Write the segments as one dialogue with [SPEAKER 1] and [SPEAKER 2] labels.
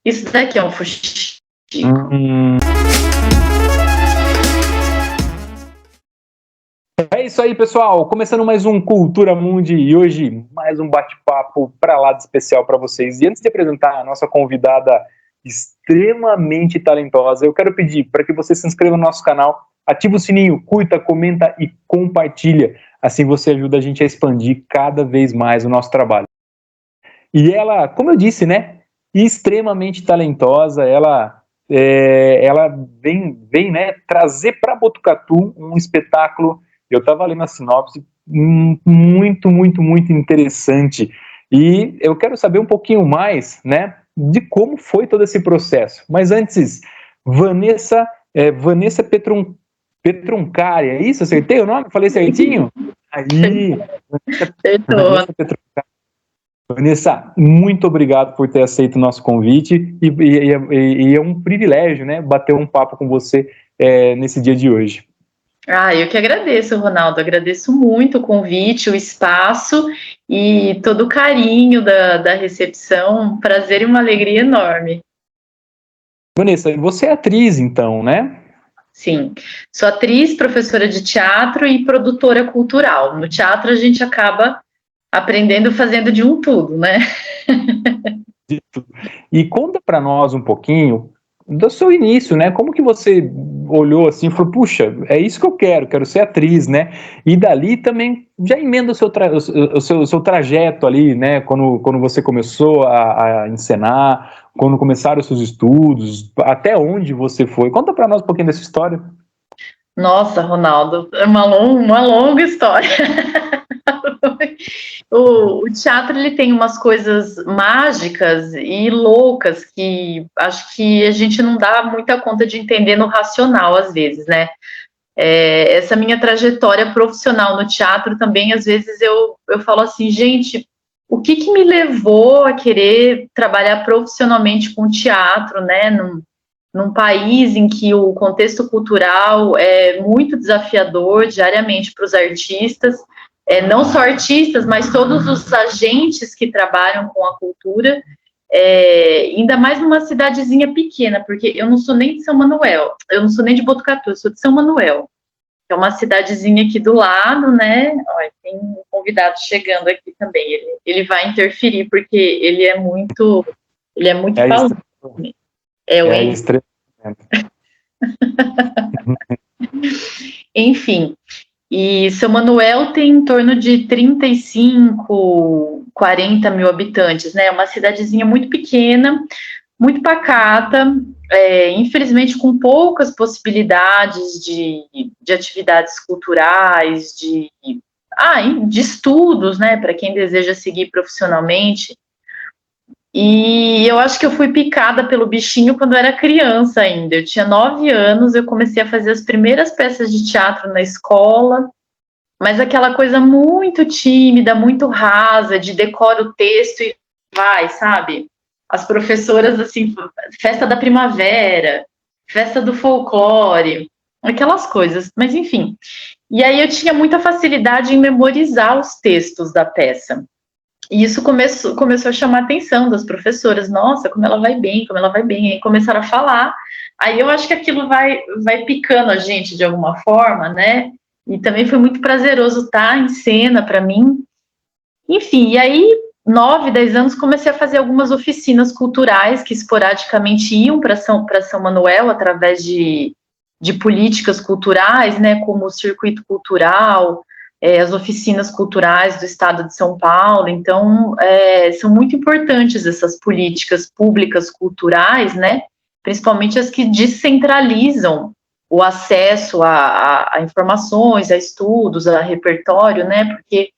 [SPEAKER 1] Isso daqui é um fuxico.
[SPEAKER 2] É isso aí, pessoal. Começando mais um Cultura Mundi e hoje mais um bate-papo para lá de especial para vocês. E antes de apresentar a nossa convidada extremamente talentosa, eu quero pedir para que você se inscreva no nosso canal, ativa o sininho, curta, comenta e compartilha. Assim você ajuda a gente a expandir cada vez mais o nosso trabalho. E ela, como eu disse, né, extremamente talentosa, ela vem né, trazer para Botucatu um espetáculo. Eu estava lendo a sinopse, muito, muito, muito interessante. E eu quero saber um pouquinho mais, né, de como foi todo esse processo. Mas antes, Vanessa Petroncari, é isso? Acertei o nome? Falei certinho? Aí, Vanessa Petroncari. Vanessa, muito obrigado por ter aceito o nosso convite e é um privilégio, né, bater um papo com você nesse dia de hoje.
[SPEAKER 1] Eu que agradeço, Ronaldo, agradeço muito o convite, o espaço e todo o carinho da recepção, prazer e uma alegria enorme.
[SPEAKER 2] Vanessa, você é atriz então, né?
[SPEAKER 1] Sim, sou atriz, professora de teatro e produtora cultural. No teatro a gente acaba aprendendo fazendo de um tudo, né?
[SPEAKER 2] E conta para nós um pouquinho do seu início, né? Como que você olhou assim e falou, puxa, é isso que eu quero ser atriz, né? E dali também já emenda o seu trajeto ali, né? Quando você começou a encenar, quando começaram os seus estudos, até onde você foi. Conta para nós um pouquinho dessa história.
[SPEAKER 1] Nossa, Ronaldo, é uma longa história. O teatro ele tem umas coisas mágicas e loucas que acho que a gente não dá muita conta de entender no racional às vezes, né? Essa minha trajetória profissional no teatro também, às vezes eu falo assim, gente, o que me levou a querer trabalhar profissionalmente com teatro, né? Num país em que o contexto cultural é muito desafiador diariamente para os artistas, não só artistas, mas todos os agentes que trabalham com a cultura, ainda mais numa cidadezinha pequena, porque eu não sou nem de São Manuel, eu não sou nem de Botucatu, eu sou de São Manuel, que é uma cidadezinha aqui do lado, né? Olha, tem um convidado chegando aqui também, ele vai interferir, porque ele é muito falante. Enfim, e São Manuel tem em torno de 35, 40 mil habitantes, né? É uma cidadezinha muito pequena, muito pacata, infelizmente com poucas possibilidades de atividades culturais, de estudos, né? Para quem deseja seguir profissionalmente. E eu acho que eu fui picada pelo bichinho quando eu era criança ainda. Eu tinha 9 anos, eu comecei a fazer as primeiras peças de teatro na escola, mas aquela coisa muito tímida, muito rasa, de decora o texto e vai, sabe? As professoras, assim, festa da primavera, festa do folclore, aquelas coisas, mas enfim. E aí eu tinha muita facilidade em memorizar os textos da peça. E isso começou a chamar a atenção das professoras. Nossa, como ela vai bem. Aí começaram a falar. Aí eu acho que aquilo vai picando a gente de alguma forma, né? E também foi muito prazeroso estar em cena para mim. Enfim, e aí, 9, 10 anos, comecei a fazer algumas oficinas culturais que esporadicamente iam para São Manuel através de políticas culturais, né? Como o Circuito Cultural, as oficinas culturais do estado de São Paulo. Então, são muito importantes essas políticas públicas culturais, né? Principalmente as que descentralizam o acesso a informações, a estudos, a repertório, né? Porque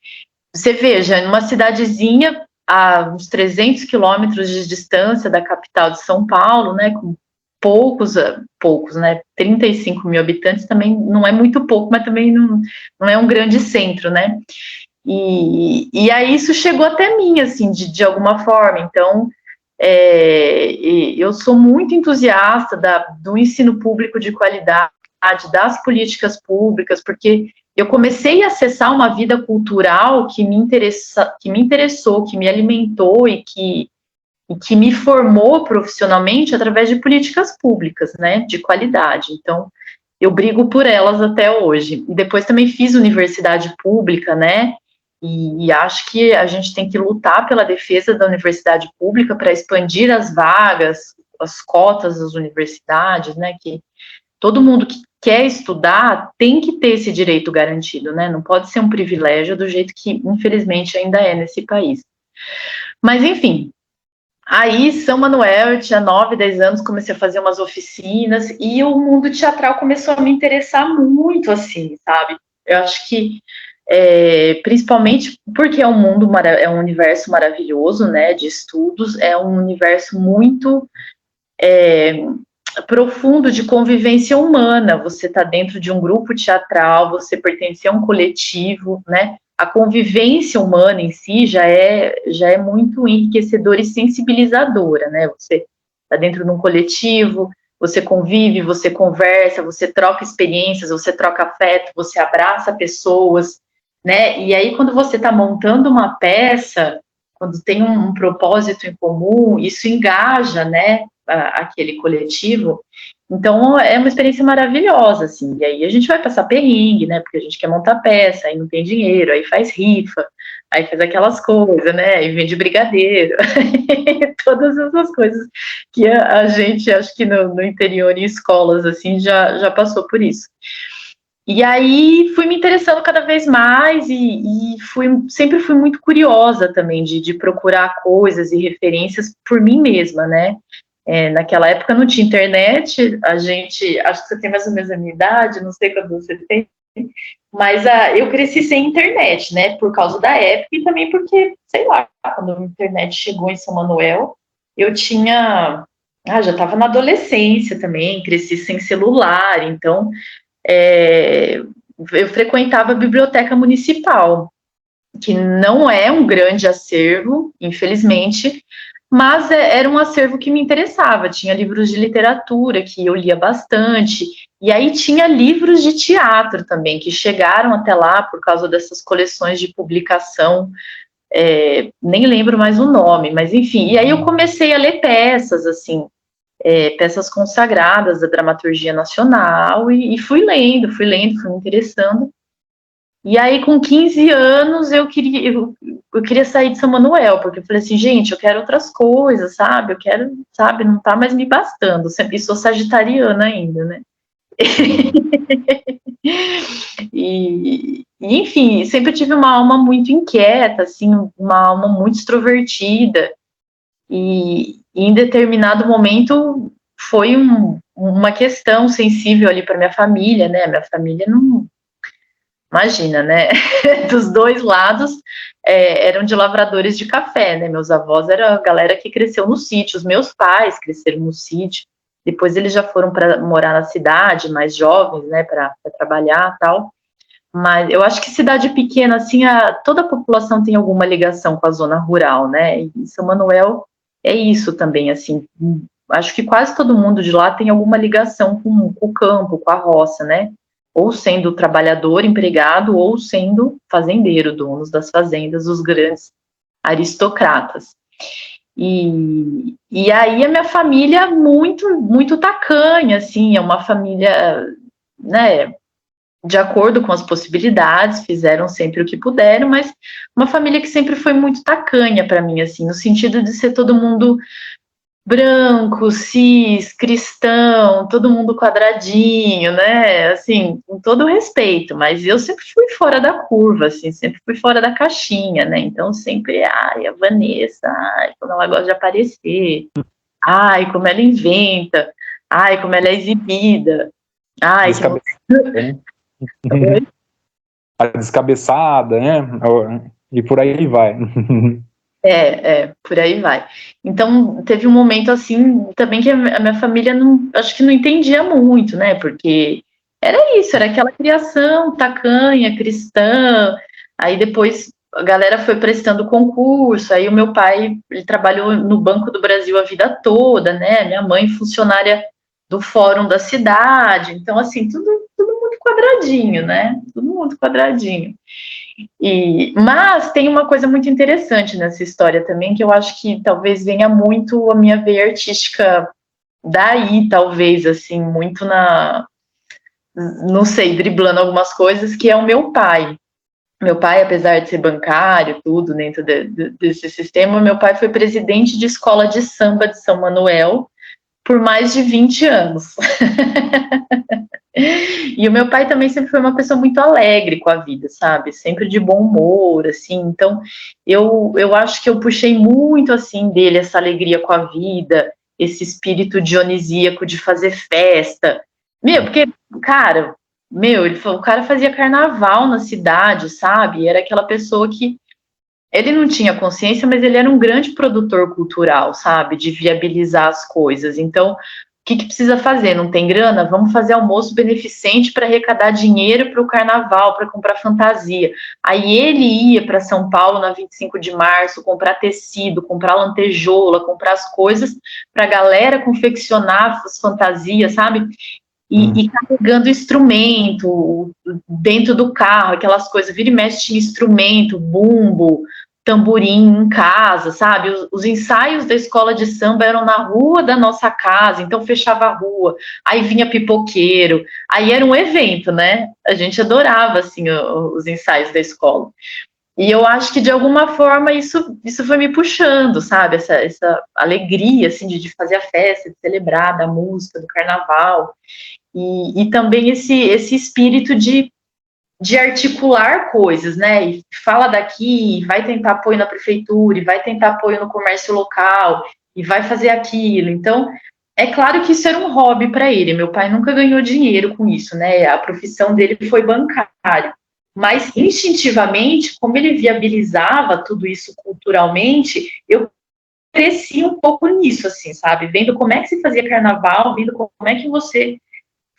[SPEAKER 1] você veja, numa cidadezinha a uns 300 quilômetros de distância da capital de São Paulo, né? Com poucos, né? 35 mil habitantes também não é muito pouco, mas também não é um grande centro, né? E aí isso chegou até mim, assim, de alguma forma. Então, eu sou muito entusiasta do ensino público de qualidade, das políticas públicas, porque eu comecei a acessar uma vida cultural que me interessou, que me alimentou e que e que me formou profissionalmente através de políticas públicas, né, de qualidade. Então, eu brigo por elas até hoje. E depois também fiz universidade pública, né, e acho que a gente tem que lutar pela defesa da universidade pública para expandir as vagas, as cotas das universidades, né, que todo mundo que quer estudar tem que ter esse direito garantido, né, não pode ser um privilégio do jeito que, infelizmente, ainda é nesse país. Mas, enfim, aí, São Manuel, eu tinha 9, 10 anos, comecei a fazer umas oficinas, e o mundo teatral começou a me interessar muito, assim, sabe? Eu acho que, principalmente porque é é um universo maravilhoso, né, de estudos, é um universo muito profundo de convivência humana. Você está dentro de um grupo teatral, você pertence a um coletivo, né? A convivência humana em si já é muito enriquecedora e sensibilizadora, né? Você está dentro de um coletivo, você convive, você conversa, você troca experiências, você troca afeto, você abraça pessoas, né? E aí, quando você está montando uma peça, quando tem um propósito em comum, isso engaja, né, aquele coletivo. Então, é uma experiência maravilhosa, assim, e aí a gente vai passar perrengue, né, porque a gente quer montar peça, aí não tem dinheiro, aí faz rifa, aí faz aquelas coisas, né, aí vende brigadeiro, todas essas coisas que a gente, acho que no interior, em escolas, assim, já passou por isso. E aí fui me interessando cada vez mais e sempre fui muito curiosa também de procurar coisas e referências por mim mesma, né? Naquela época não tinha internet, acho que você tem mais ou menos a minha idade, não sei quando você tem, mas eu cresci sem internet, né? Por causa da época e também porque, sei lá, quando a internet chegou em São Manuel, eu tinha... já estava na adolescência também, cresci sem celular, então... eu frequentava a biblioteca municipal, que não é um grande acervo, infelizmente, mas era um acervo que me interessava. Tinha livros de literatura que eu lia bastante, e aí tinha livros de teatro também, que chegaram até lá por causa dessas coleções de publicação, nem lembro mais o nome, mas enfim, e aí eu comecei a ler peças, assim, peças consagradas da dramaturgia nacional, e fui lendo, fui me interessando. E aí, com 15 anos, eu queria sair de São Manuel, porque eu falei assim, gente, eu quero outras coisas, sabe? Eu quero, sabe, não tá mais me bastando. E sou sagitariana ainda, né? Enfim, sempre tive uma alma muito inquieta, assim, uma alma muito extrovertida. E em determinado momento foi uma questão sensível ali para minha família, né? Minha família não... Imagina, né? Dos dois lados eram de lavradores de café, né? Meus avós eram a galera que cresceu no sítio, os meus pais cresceram no sítio, depois eles já foram para morar na cidade, mais jovens, né? Para trabalhar e tal. Mas eu acho que cidade pequena, assim, toda a população tem alguma ligação com a zona rural, né? E São Manuel é isso também, assim. Acho que quase todo mundo de lá tem alguma ligação com o campo, com a roça, né? Ou sendo trabalhador, empregado, ou sendo fazendeiro, donos das fazendas, os grandes aristocratas. E aí a minha família muito, muito tacanha, assim, é uma família, né, de acordo com as possibilidades, fizeram sempre o que puderam, mas uma família que sempre foi muito tacanha para mim, assim, no sentido de ser todo mundo branco, cis, cristão, todo mundo quadradinho, né, assim, com todo respeito, mas eu sempre fui fora da curva, assim, sempre fui fora da caixinha, né, então sempre, a Vanessa, como ela gosta de aparecer, como ela inventa, como ela é exibida,
[SPEAKER 2] A descabeçada, né, e por aí vai.
[SPEAKER 1] Por aí vai. Então, teve um momento, assim, também que a minha família, acho que não entendia muito, né, porque era isso, era aquela criação tacanha, cristã, aí depois a galera foi prestando concurso, aí o meu pai, ele trabalhou no Banco do Brasil a vida toda, né, minha mãe funcionária do fórum da cidade, então, assim, tudo muito quadradinho, né, tudo mundo quadradinho. Mas tem uma coisa muito interessante nessa história também, que eu acho que talvez venha muito a minha veia artística daí, talvez, assim, muito não sei, driblando algumas coisas, que é o meu pai. Meu pai, apesar de ser bancário, tudo dentro desse sistema, meu pai foi presidente de escola de samba de São Manuel por mais de 20 anos. E o meu pai também sempre foi uma pessoa muito alegre com a vida, sabe? Sempre de bom humor, assim. Então, eu acho que eu puxei muito, assim, dele essa alegria com a vida, esse espírito dionisíaco de fazer festa. Porque, cara, ele falou, o cara fazia carnaval na cidade, sabe? Era aquela pessoa que ele não tinha consciência, mas ele era um grande produtor cultural, sabe? De viabilizar as coisas. Então, o que precisa fazer? Não tem grana? Vamos fazer almoço beneficente para arrecadar dinheiro para o carnaval, para comprar fantasia. Aí ele ia para São Paulo na 25 de março comprar tecido, comprar lantejoula, comprar as coisas para a galera confeccionar as fantasias, sabe? E carregando instrumento dentro do carro, aquelas coisas, vira e mexe tinha instrumento, bumbo, tamborim em casa, sabe? Os ensaios da escola de samba eram na rua da nossa casa, então fechava a rua, aí vinha pipoqueiro, aí era um evento, né? A gente adorava, assim, os ensaios da escola. E eu acho que, de alguma forma, isso foi me puxando, sabe? Essa alegria, assim, de fazer a festa, de celebrar, da música, do carnaval. E também esse espírito de articular coisas, né? E fala daqui, vai tentar apoio na prefeitura, e vai tentar apoio no comércio local, e vai fazer aquilo. Então, é claro que isso era um hobby para ele. Meu pai nunca ganhou dinheiro com isso, né? A profissão dele foi bancário. Mas, instintivamente, como ele viabilizava tudo isso culturalmente, eu cresci um pouco nisso, assim, sabe? Vendo como é que se fazia carnaval, vendo como é que você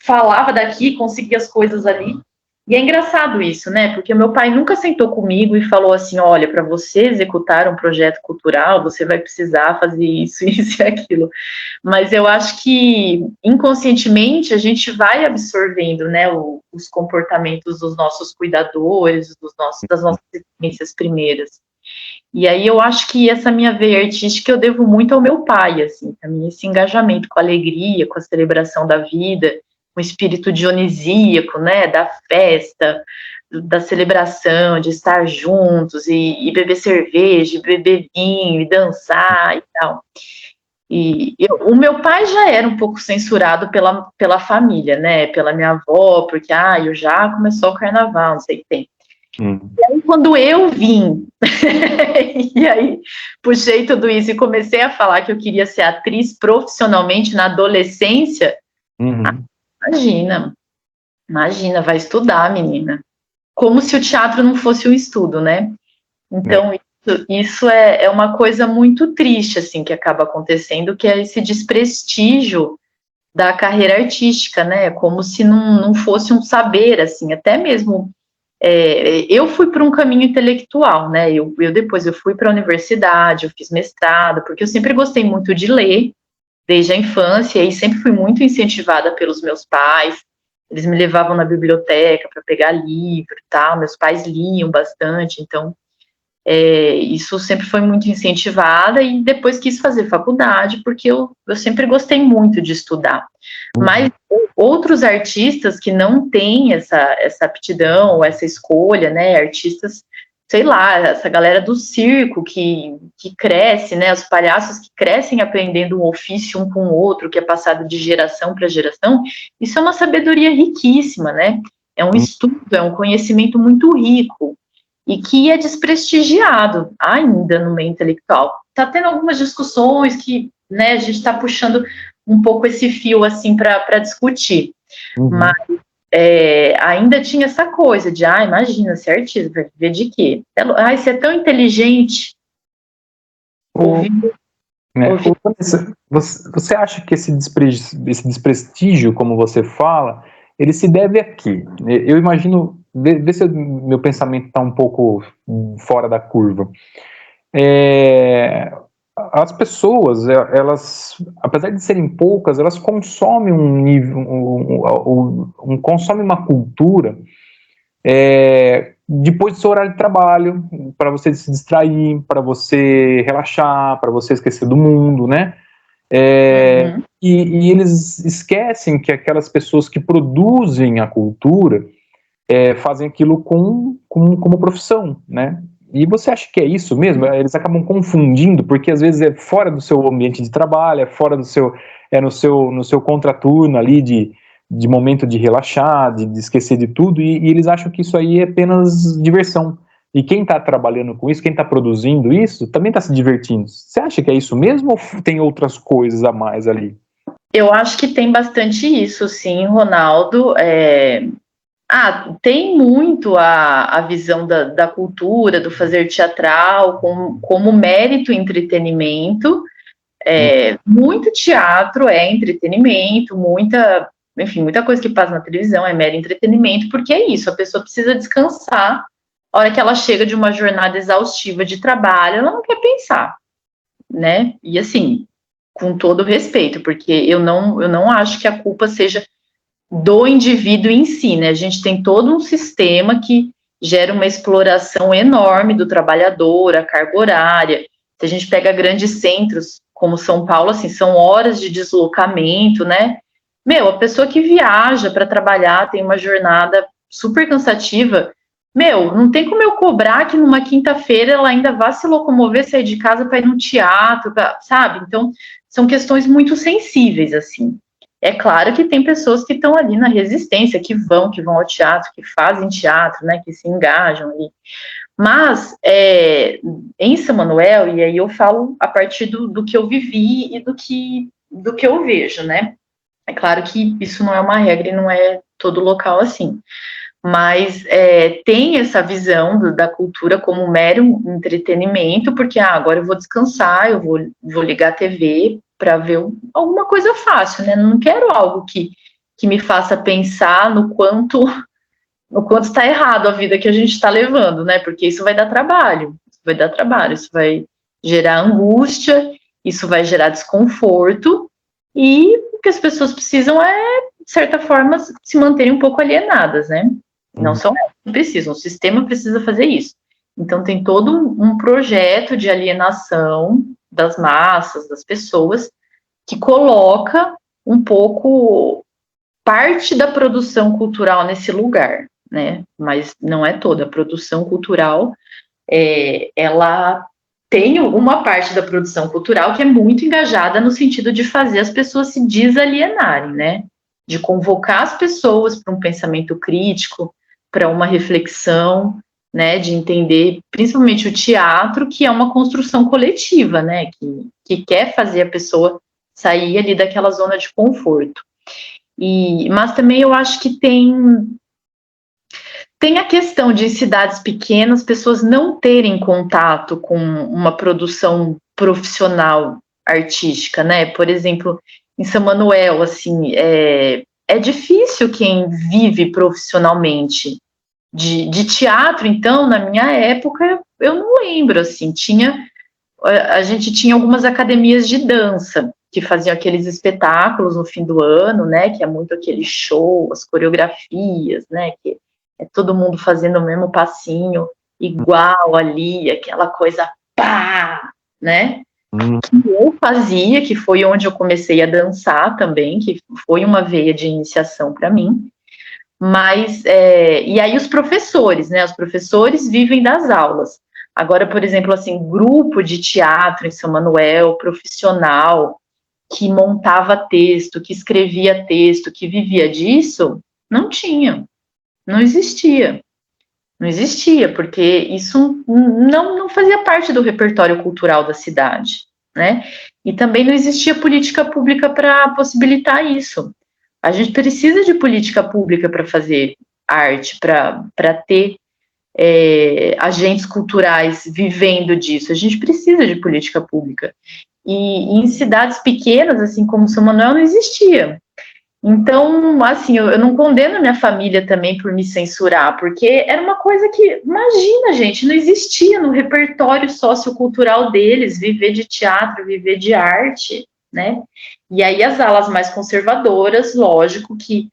[SPEAKER 1] falava daqui, conseguia as coisas ali. E é engraçado isso, né? Porque meu pai nunca sentou comigo e falou assim, olha, para você executar um projeto cultural, você vai precisar fazer isso, isso e aquilo. Mas eu acho que, inconscientemente, a gente vai absorvendo, né, os comportamentos dos nossos cuidadores, das nossas experiências primeiras. E aí eu acho que essa minha veia artística eu devo muito ao meu pai, assim, também esse engajamento com a alegria, com a celebração da vida, com o espírito dionisíaco, né, da festa, da celebração, de estar juntos e beber cerveja, e beber vinho, e dançar e tal. O meu pai já era um pouco censurado pela família, né, pela minha avó, porque, eu já começou o carnaval, não sei o que tem. E aí, quando eu vim, e aí puxei tudo isso e comecei a falar que eu queria ser atriz profissionalmente na adolescência, imagina, vai estudar, menina. Como se o teatro não fosse um estudo, né? Então, isso é uma coisa muito triste, assim, que acaba acontecendo, que é esse desprestígio da carreira artística, né? Como se não fosse um saber, assim, até mesmo... eu fui por um caminho intelectual, né? Depois eu fui para a universidade, eu fiz mestrado, porque eu sempre gostei muito de ler, desde a infância, e sempre fui muito incentivada pelos meus pais. Eles me levavam na biblioteca para pegar livro e tal, meus pais liam bastante, então isso sempre foi muito incentivada, e depois quis fazer faculdade, porque eu sempre gostei muito de estudar. Mas outros artistas que não têm essa aptidão, essa escolha, né, artistas, sei lá, essa galera do circo que cresce, né, os palhaços que crescem aprendendo um ofício um com o outro, que é passado de geração para geração, isso é uma sabedoria riquíssima, né, é um estudo, é um conhecimento muito rico, e que é desprestigiado ainda no meio intelectual. Está tendo algumas discussões que, né, a gente está puxando um pouco esse fio, assim, para discutir. Mas ainda tinha essa coisa de, imagina, ser artista, vai viver de quê? Você é tão inteligente.
[SPEAKER 2] Você acha que esse desprestígio, como você fala, ele se deve a quê? Eu imagino, vê se meu pensamento está um pouco fora da curva. As pessoas, elas, apesar de serem poucas, elas consomem consomem uma cultura depois do seu horário de trabalho, para você se distrair, para você relaxar, para você esquecer do mundo, né? E eles esquecem que aquelas pessoas que produzem a cultura fazem aquilo como profissão, né? E você acha que é isso mesmo? Eles acabam confundindo, porque às vezes é fora do seu ambiente de trabalho, é fora do seu, no seu contraturno ali de momento de relaxar, de esquecer de tudo, e eles acham que isso aí é apenas diversão. E quem está trabalhando com isso, quem está produzindo isso, também está se divertindo. Você acha que é isso mesmo ou tem outras coisas a mais ali?
[SPEAKER 1] Eu acho que tem bastante isso, sim, Ronaldo. Tem muito a visão da cultura, do fazer teatral, como mérito entretenimento. Muito teatro é entretenimento, muita coisa que passa na televisão é mero entretenimento, porque é isso, a pessoa precisa descansar. A hora que ela chega de uma jornada exaustiva de trabalho, ela não quer pensar, né? E assim, com todo respeito, porque eu não acho que a culpa seja do indivíduo em si, né? A gente tem todo um sistema que gera uma exploração enorme do trabalhador, a carga horária. Se a gente pega grandes centros, como São Paulo, assim, são horas de deslocamento, né? A pessoa que viaja para trabalhar tem uma jornada super cansativa. Não tem como eu cobrar que numa quinta-feira ela ainda vá se locomover, sair de casa para ir no teatro, sabe? Então, são questões muito sensíveis, assim. É claro que tem pessoas que estão ali na resistência, que vão ao teatro, que fazem teatro, né, que se engajam ali. Mas, em São Manuel, e aí eu falo a partir do que eu vivi e do que eu vejo, né? É claro que isso não é uma regra e não é todo local assim. Mas tem essa visão da cultura como mero entretenimento, porque agora eu vou descansar, eu vou ligar a TV para ver alguma coisa fácil, né? Não quero algo que me faça pensar no quanto está errado a vida que a gente está levando, né? Porque isso vai dar trabalho, isso vai gerar angústia, isso vai gerar desconforto, e o que as pessoas precisam de certa forma, se manterem um pouco alienadas, né? Não são elas que precisam, o sistema precisa fazer isso. Então, tem todo um projeto de alienação das massas, das pessoas, que coloca um pouco parte da produção cultural nesse lugar, né? Mas não é toda. A produção cultural, ela tem uma parte da produção cultural que é muito engajada no sentido de fazer as pessoas se desalienarem, né? De convocar as pessoas para um pensamento crítico, para uma reflexão, né, de entender, principalmente o teatro, que é uma construção coletiva, né, que quer fazer a pessoa sair ali daquela zona de conforto. Mas também eu acho que tem a questão de, em cidades pequenas, pessoas não terem contato com uma produção profissional artística, né? Por exemplo, em São Manuel, assim, é difícil quem vive profissionalmente de teatro. Então, na minha época, eu não lembro, assim, a gente tinha algumas academias de dança que faziam aqueles espetáculos no fim do ano, né, que é muito aquele show, as coreografias, né, que é todo mundo fazendo o mesmo passinho, igual ali, aquela coisa pá, né, que eu fazia, que foi onde eu comecei a dançar também, que foi uma veia de iniciação para mim. Mas, e aí os professores, né, os professores vivem das aulas. Agora, por exemplo, assim, grupo de teatro em São Manuel, profissional, que montava texto, que escrevia texto, que vivia disso, não tinha, não existia. Não existia, porque isso não fazia parte do repertório cultural da cidade, né? E também não existia política pública para possibilitar isso. A gente precisa de política pública para fazer arte, para ter agentes culturais vivendo disso. A gente precisa de política pública. E em cidades pequenas, assim como São Manuel, não existia. Então, assim, eu não condeno minha família também por me censurar, porque era uma coisa que, imagina, gente, não existia no repertório sociocultural deles viver de teatro, viver de arte, né? E aí as alas mais conservadoras, lógico que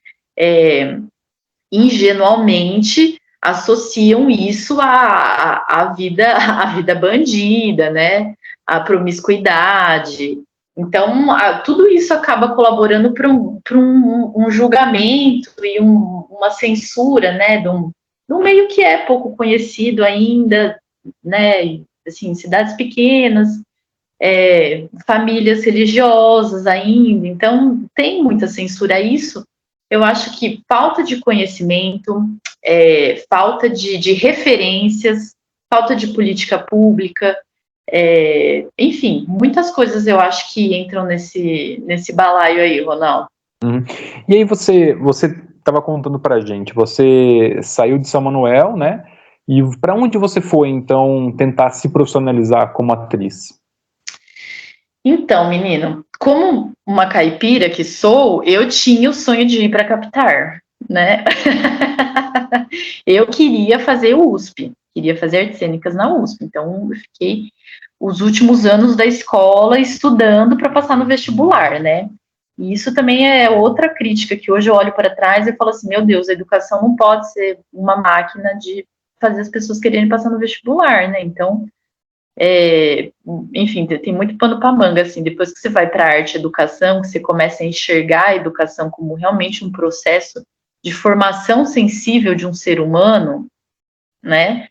[SPEAKER 1] ingenuamente associam isso à vida bandida, né? À promiscuidade. Então, tudo isso acaba colaborando para um julgamento e uma censura, né? De um meio que é pouco conhecido ainda, né? Assim, cidades pequenas, famílias religiosas ainda, então tem muita censura a isso. Eu acho que falta de conhecimento, falta de referências, falta de política pública, enfim, muitas coisas eu acho que entram nesse balaio aí, Ronaldo.
[SPEAKER 2] E aí você estava contando pra gente, você saiu de São Manuel, né? E para onde você foi, então, tentar se profissionalizar como atriz?
[SPEAKER 1] Então, menino, como uma caipira que sou, eu tinha o sonho de ir para a Capitar, né? Eu queria fazer USP, queria fazer artes cênicas na USP, então eu fiquei os últimos anos da escola estudando para passar no vestibular, né? E isso também é outra crítica que hoje eu olho para trás e falo assim, meu Deus, a educação não pode ser uma máquina de fazer as pessoas quererem passar no vestibular, né? Então, enfim, tem muito pano para manga, assim, depois que você vai para a arte e educação, que você começa a enxergar a educação como realmente um processo de formação sensível de um ser humano, né?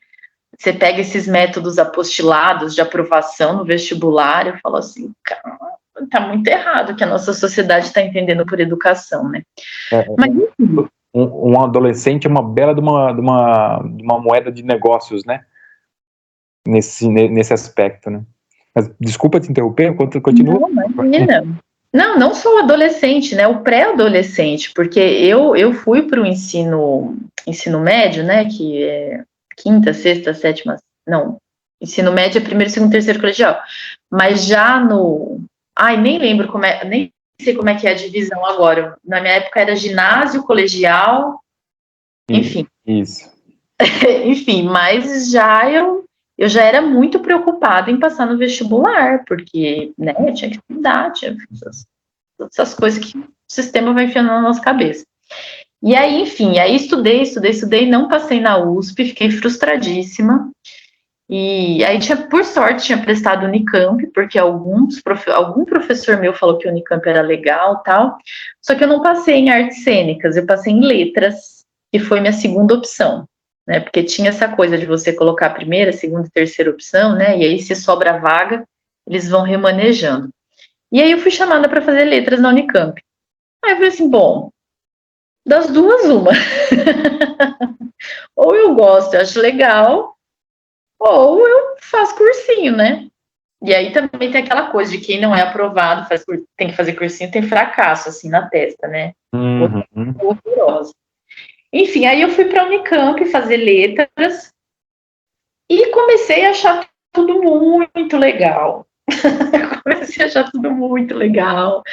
[SPEAKER 1] Você pega esses métodos apostilados de aprovação no vestibular, eu falo assim, cara, tá muito errado o que a nossa sociedade está entendendo por educação, né? Mas, enfim,
[SPEAKER 2] um adolescente é uma bela de uma moeda de negócios, né? Nesse aspecto, né? Mas, desculpa te interromper, continua.
[SPEAKER 1] Não só o adolescente, né? O pré-adolescente, porque eu fui para o ensino médio, né? Que é quinta, sexta, sétima, não, ensino médio é primeiro, segundo, terceiro colegial, mas já nem lembro nem sei como é que é a divisão agora. Na minha época era ginásio, colegial, enfim.
[SPEAKER 2] Isso.
[SPEAKER 1] Enfim, mas eu já era muito preocupada em passar no vestibular, porque, né, eu tinha que estudar, tinha essas coisas que o sistema vai enfiando na nossa cabeça. E aí, enfim, aí estudei, não passei na USP, fiquei frustradíssima. E aí, por sorte, tinha prestado Unicamp, porque algum professor meu falou que o Unicamp era legal e tal, só que eu não passei em artes cênicas, eu passei em letras, que foi minha segunda opção. Né, porque tinha essa coisa de você colocar a primeira, segunda e terceira opção, né, e aí se sobra a vaga, eles vão remanejando. E aí eu fui chamada para fazer letras na Unicamp. Aí eu falei assim, bom, das duas, uma. Ou eu gosto, eu acho legal, ou eu faço cursinho, né? E aí também tem aquela coisa de quem não é aprovado, tem que fazer cursinho, tem fracasso, assim, na testa, né? Horrorosa. Enfim, aí eu fui para a Unicamp fazer letras e comecei a achar tudo muito legal. Comecei a achar tudo muito legal.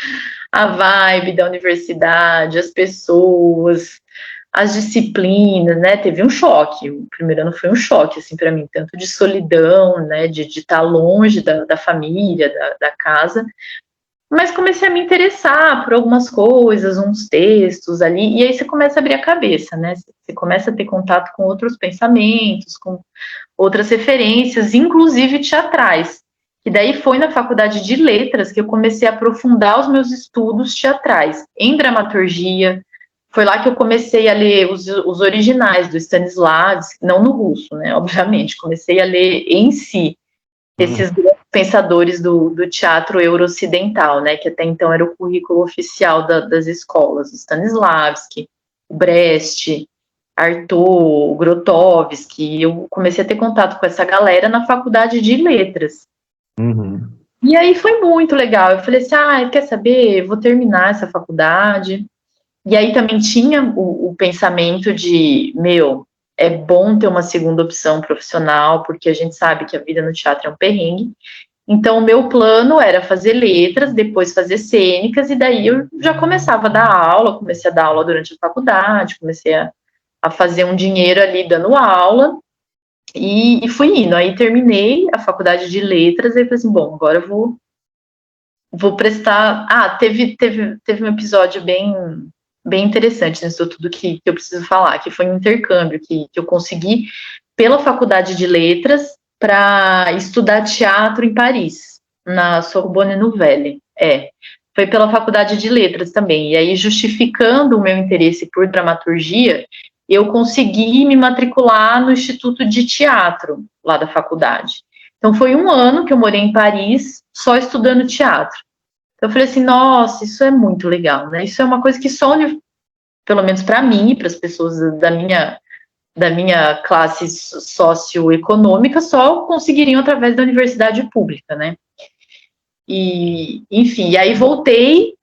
[SPEAKER 1] A vibe da universidade, as pessoas, as disciplinas, né? Teve um choque. O primeiro ano foi um choque, assim, para mim, tanto de solidão, né? De estar longe da família, da casa. Mas comecei a me interessar por algumas coisas, uns textos ali, e aí você começa a abrir a cabeça, né? Você começa a ter contato com outros pensamentos, com outras referências, inclusive teatrais. E daí foi na faculdade de letras que eu comecei a aprofundar os meus estudos teatrais, em dramaturgia. Foi lá que eu comecei a ler os originais do Stanislavski, não no russo, né? Obviamente, comecei a ler em si esses grandes pensadores do teatro euro-ocidental, né, que até então era o currículo oficial das escolas, o Stanislavski, o Brecht, Artaud, Grotowski. Eu comecei a ter contato com essa galera na faculdade de letras. E aí foi muito legal. Eu falei assim, quer saber, vou terminar essa faculdade. E aí também tinha o pensamento de, é bom ter uma segunda opção profissional, porque a gente sabe que a vida no teatro é um perrengue. Então, o meu plano era fazer letras, depois fazer cênicas, e daí eu já começava a dar aula, comecei a dar aula durante a faculdade, comecei a fazer um dinheiro ali dando aula, e fui indo. Aí terminei a faculdade de letras, e falei assim, bom, agora eu vou prestar... teve um episódio bem bem interessante nisso tudo que eu preciso falar, que foi um intercâmbio que eu consegui pela Faculdade de Letras para estudar teatro em Paris, na Sorbonne Nouvelle. Foi pela Faculdade de Letras também. E aí, justificando o meu interesse por dramaturgia, eu consegui me matricular no Instituto de Teatro, lá da faculdade. Então, foi um ano que eu morei em Paris, só estudando teatro. Então, eu falei assim, nossa, isso é muito legal, né? Isso é uma coisa que só, pelo menos para mim e para as pessoas da minha classe socioeconômica, só conseguiriam através da universidade pública, né? E, enfim, e aí voltei,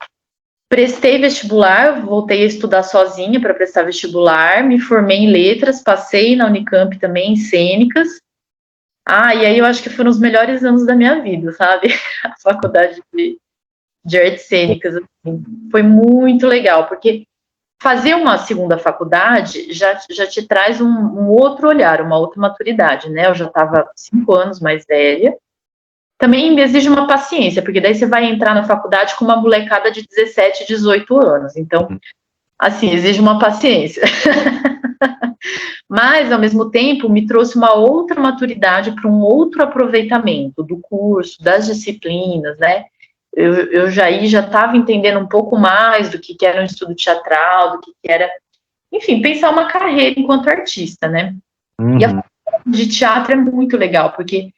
[SPEAKER 1] prestei vestibular, voltei a estudar sozinha para prestar vestibular, me formei em letras, passei na Unicamp também em cênicas. E aí eu acho que foram os melhores anos da minha vida, sabe? A faculdade de artes cênicas, assim, foi muito legal, porque fazer uma segunda faculdade já te traz um outro olhar, uma outra maturidade, né? Eu já estava 5 anos mais velha. Também exige uma paciência, porque daí você vai entrar na faculdade com uma molecada de 17, 18 anos. Então, assim, exige uma paciência. Mas, ao mesmo tempo, me trouxe uma outra maturidade para um outro aproveitamento do curso, das disciplinas, né? Eu já estava entendendo um pouco mais do que era um estudo teatral, do que era, enfim, pensar uma carreira enquanto artista, né? E a faculdade de teatro é muito legal, porque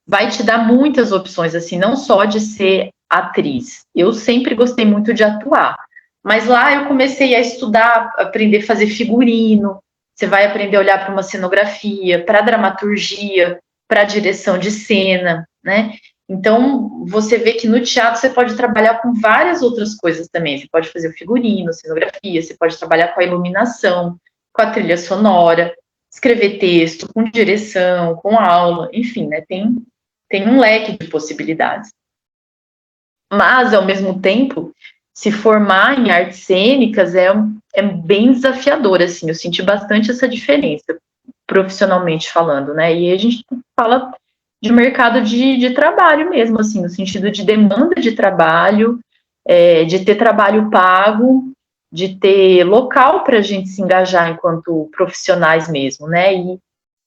[SPEAKER 1] vai te dar muitas opções, assim, não só de ser atriz. Eu sempre gostei muito de atuar, mas lá eu comecei a estudar, aprender a fazer figurino, você vai aprender a olhar para uma cenografia, para dramaturgia, para direção de cena, né? Então, você vê que no teatro você pode trabalhar com várias outras coisas também. Você pode fazer o figurino, cenografia, você pode trabalhar com a iluminação, com a trilha sonora, escrever texto, com direção, com aula, enfim, né? Tem um leque de possibilidades. Mas, ao mesmo tempo, se formar em artes cênicas é bem desafiador, assim, eu senti bastante essa diferença, profissionalmente falando, né? E a gente fala de mercado de trabalho mesmo, assim, no sentido de demanda de trabalho, de ter trabalho pago, de ter local para a gente se engajar enquanto profissionais mesmo, né? E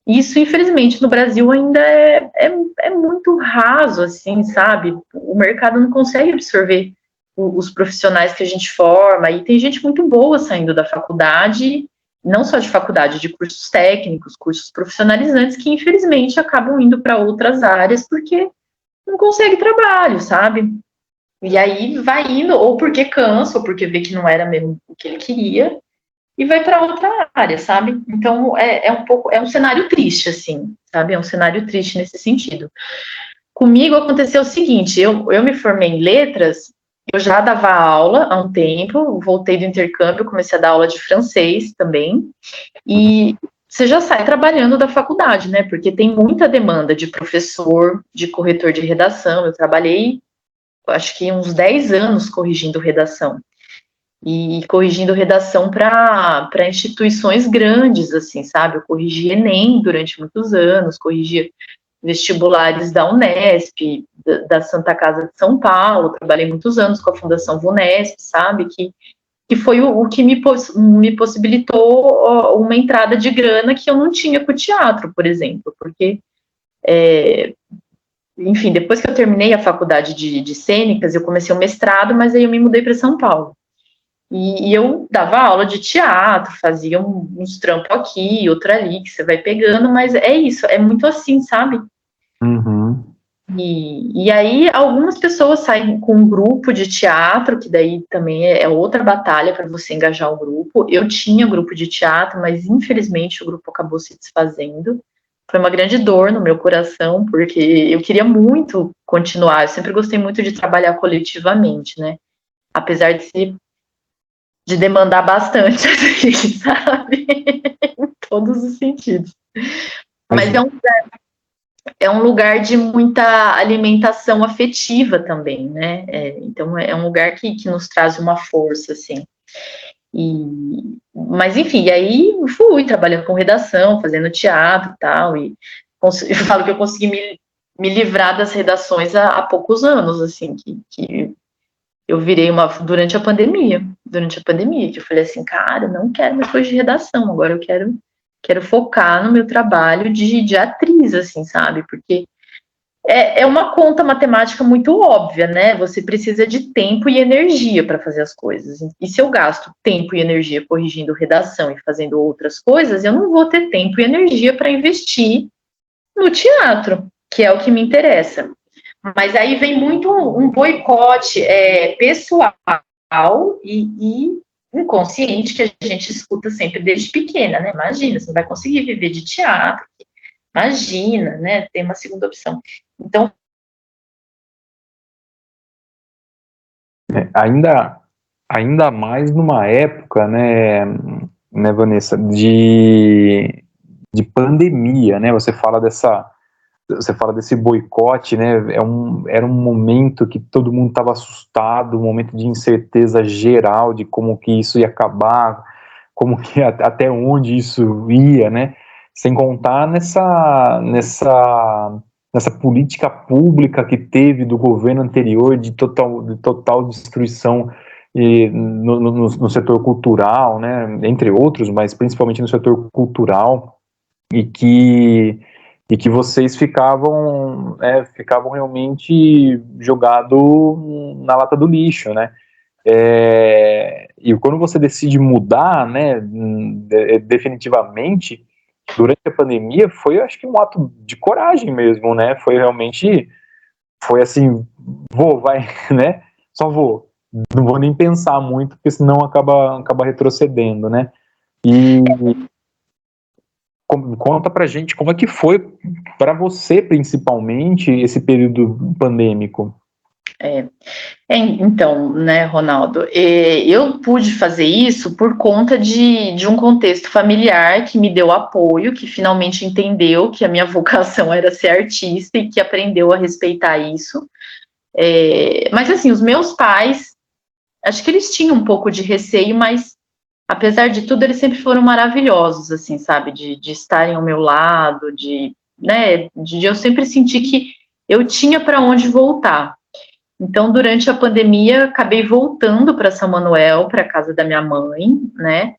[SPEAKER 1] isso, infelizmente, no Brasil ainda é muito raso, assim, sabe? O mercado não consegue absorver os profissionais que a gente forma, e tem gente muito boa saindo da faculdade, não só de faculdade, de cursos técnicos, cursos profissionalizantes, que infelizmente acabam indo para outras áreas porque não consegue trabalho, sabe? E aí vai indo, ou porque cansa, ou porque vê que não era mesmo o que ele queria, e vai para outra área, sabe? Então é um cenário triste, assim, sabe? É um cenário triste nesse sentido. Comigo aconteceu o seguinte, eu me formei em letras, eu já dava aula há um tempo, voltei do intercâmbio, comecei a dar aula de francês também, e você já sai trabalhando da faculdade, né? Porque tem muita demanda de professor, de corretor de redação. Eu trabalhei, acho que uns 10 anos corrigindo redação. E corrigindo redação para instituições grandes, assim, sabe? Eu corrigi Enem durante muitos anos, corrigi vestibulares da Unesp, da Santa Casa de São Paulo, trabalhei muitos anos com a Fundação Vunesp, sabe? Que foi o que me possibilitou uma entrada de grana que eu não tinha com o teatro, por exemplo, porque, enfim, depois que eu terminei a faculdade de cênicas, eu comecei o mestrado, mas aí eu me mudei para São Paulo. E eu dava aula de teatro, fazia uns trampos aqui, outro ali, que você vai pegando, mas é isso, é muito assim, sabe?
[SPEAKER 2] Uhum.
[SPEAKER 1] E aí algumas pessoas saem com um grupo de teatro, que daí também é outra batalha para você engajar o grupo. Eu tinha grupo de teatro, mas infelizmente o grupo acabou se desfazendo. Foi uma grande dor no meu coração, porque eu queria muito continuar, eu sempre gostei muito de trabalhar coletivamente, né? Apesar de demandar bastante, assim, sabe? Em todos os sentidos. Mas é um lugar de muita alimentação afetiva também, né? Então, é um lugar que nos traz uma força, assim. Mas, enfim, e aí fui trabalhando com redação, fazendo teatro e tal, e eu falo que eu consegui me livrar das redações há poucos anos, assim, que eu virei durante a pandemia, que eu falei assim, cara, não quero mais coisa de redação, agora eu quero focar no meu trabalho de atriz, assim, sabe? Porque é uma conta matemática muito óbvia, né? Você precisa de tempo e energia para fazer as coisas. E se eu gasto tempo e energia corrigindo redação e fazendo outras coisas, eu não vou ter tempo e energia para investir no teatro, que é o que me interessa. Mas aí vem muito um boicote pessoal e inconsciente que a gente escuta sempre desde pequena, né? Imagina, você não vai conseguir viver de teatro, imagina, né? Tem uma segunda opção. Então,
[SPEAKER 2] ainda mais numa época, né, Vanessa, de pandemia, né? Você fala desse boicote, né? Era um momento que todo mundo estava assustado, um momento de incerteza geral de como que isso ia acabar, como que até onde isso ia, né? Sem contar nessa política pública que teve do governo anterior de total destruição no setor cultural, né? Entre outros, mas principalmente no setor cultural, e que vocês ficavam realmente jogado na lata do lixo, né? E quando você decide mudar, né, definitivamente, durante a pandemia, foi, acho que, um ato de coragem mesmo, né? Foi assim, vai, né? Só vou. Não vou nem pensar muito, porque senão acaba retrocedendo, né? E conta pra gente como é que foi para você, principalmente, esse período pandêmico.
[SPEAKER 1] Então, né, Ronaldo, eu pude fazer isso por conta de um contexto familiar que me deu apoio, que finalmente entendeu que a minha vocação era ser artista e que aprendeu a respeitar isso. Mas, assim, os meus pais, acho que eles tinham um pouco de receio, mas, apesar de tudo, eles sempre foram maravilhosos, assim, sabe, de estarem ao meu lado, né, de eu sempre sentir que eu tinha para onde voltar. Então, durante a pandemia, acabei voltando para São Manuel, para a casa da minha mãe, né?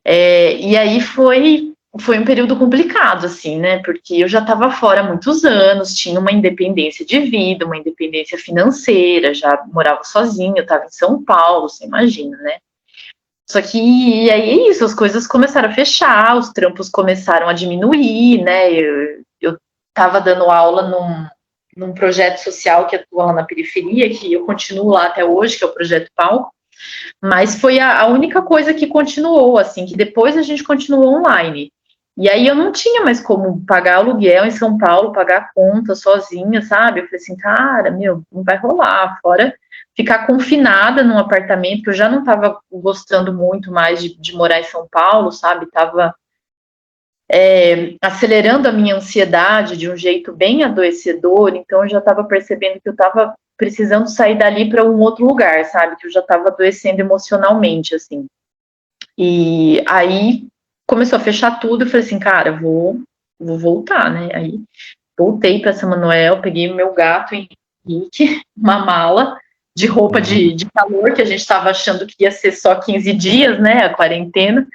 [SPEAKER 1] E aí foi um período complicado, assim, né? Porque eu já estava fora há muitos anos, tinha uma independência de vida, uma independência financeira, já morava sozinha, eu estava em São Paulo, você imagina, né? Só que e aí é isso, as coisas começaram a fechar, os trampos começaram a diminuir, né? Eu estava dando aula num projeto social que atua lá na periferia, que eu continuo lá até hoje, que é o Projeto Palco, mas foi a única coisa que continuou, assim, que depois a gente continuou online. E aí eu não tinha mais como pagar aluguel em São Paulo, pagar conta sozinha, sabe? Eu falei assim, cara, não vai rolar, fora ficar confinada num apartamento, que eu já não estava gostando muito mais de morar em São Paulo, sabe? Tava acelerando a minha ansiedade de um jeito bem adoecedor, então eu já estava percebendo que eu estava precisando sair dali para um outro lugar, sabe? Que eu já estava adoecendo emocionalmente, assim. E aí começou a fechar tudo, eu falei assim, cara, vou voltar, né? Aí voltei para São Manuel, peguei o meu gato Henrique, uma mala de roupa de calor, que a gente estava achando que ia ser só 15 dias, né? A quarentena.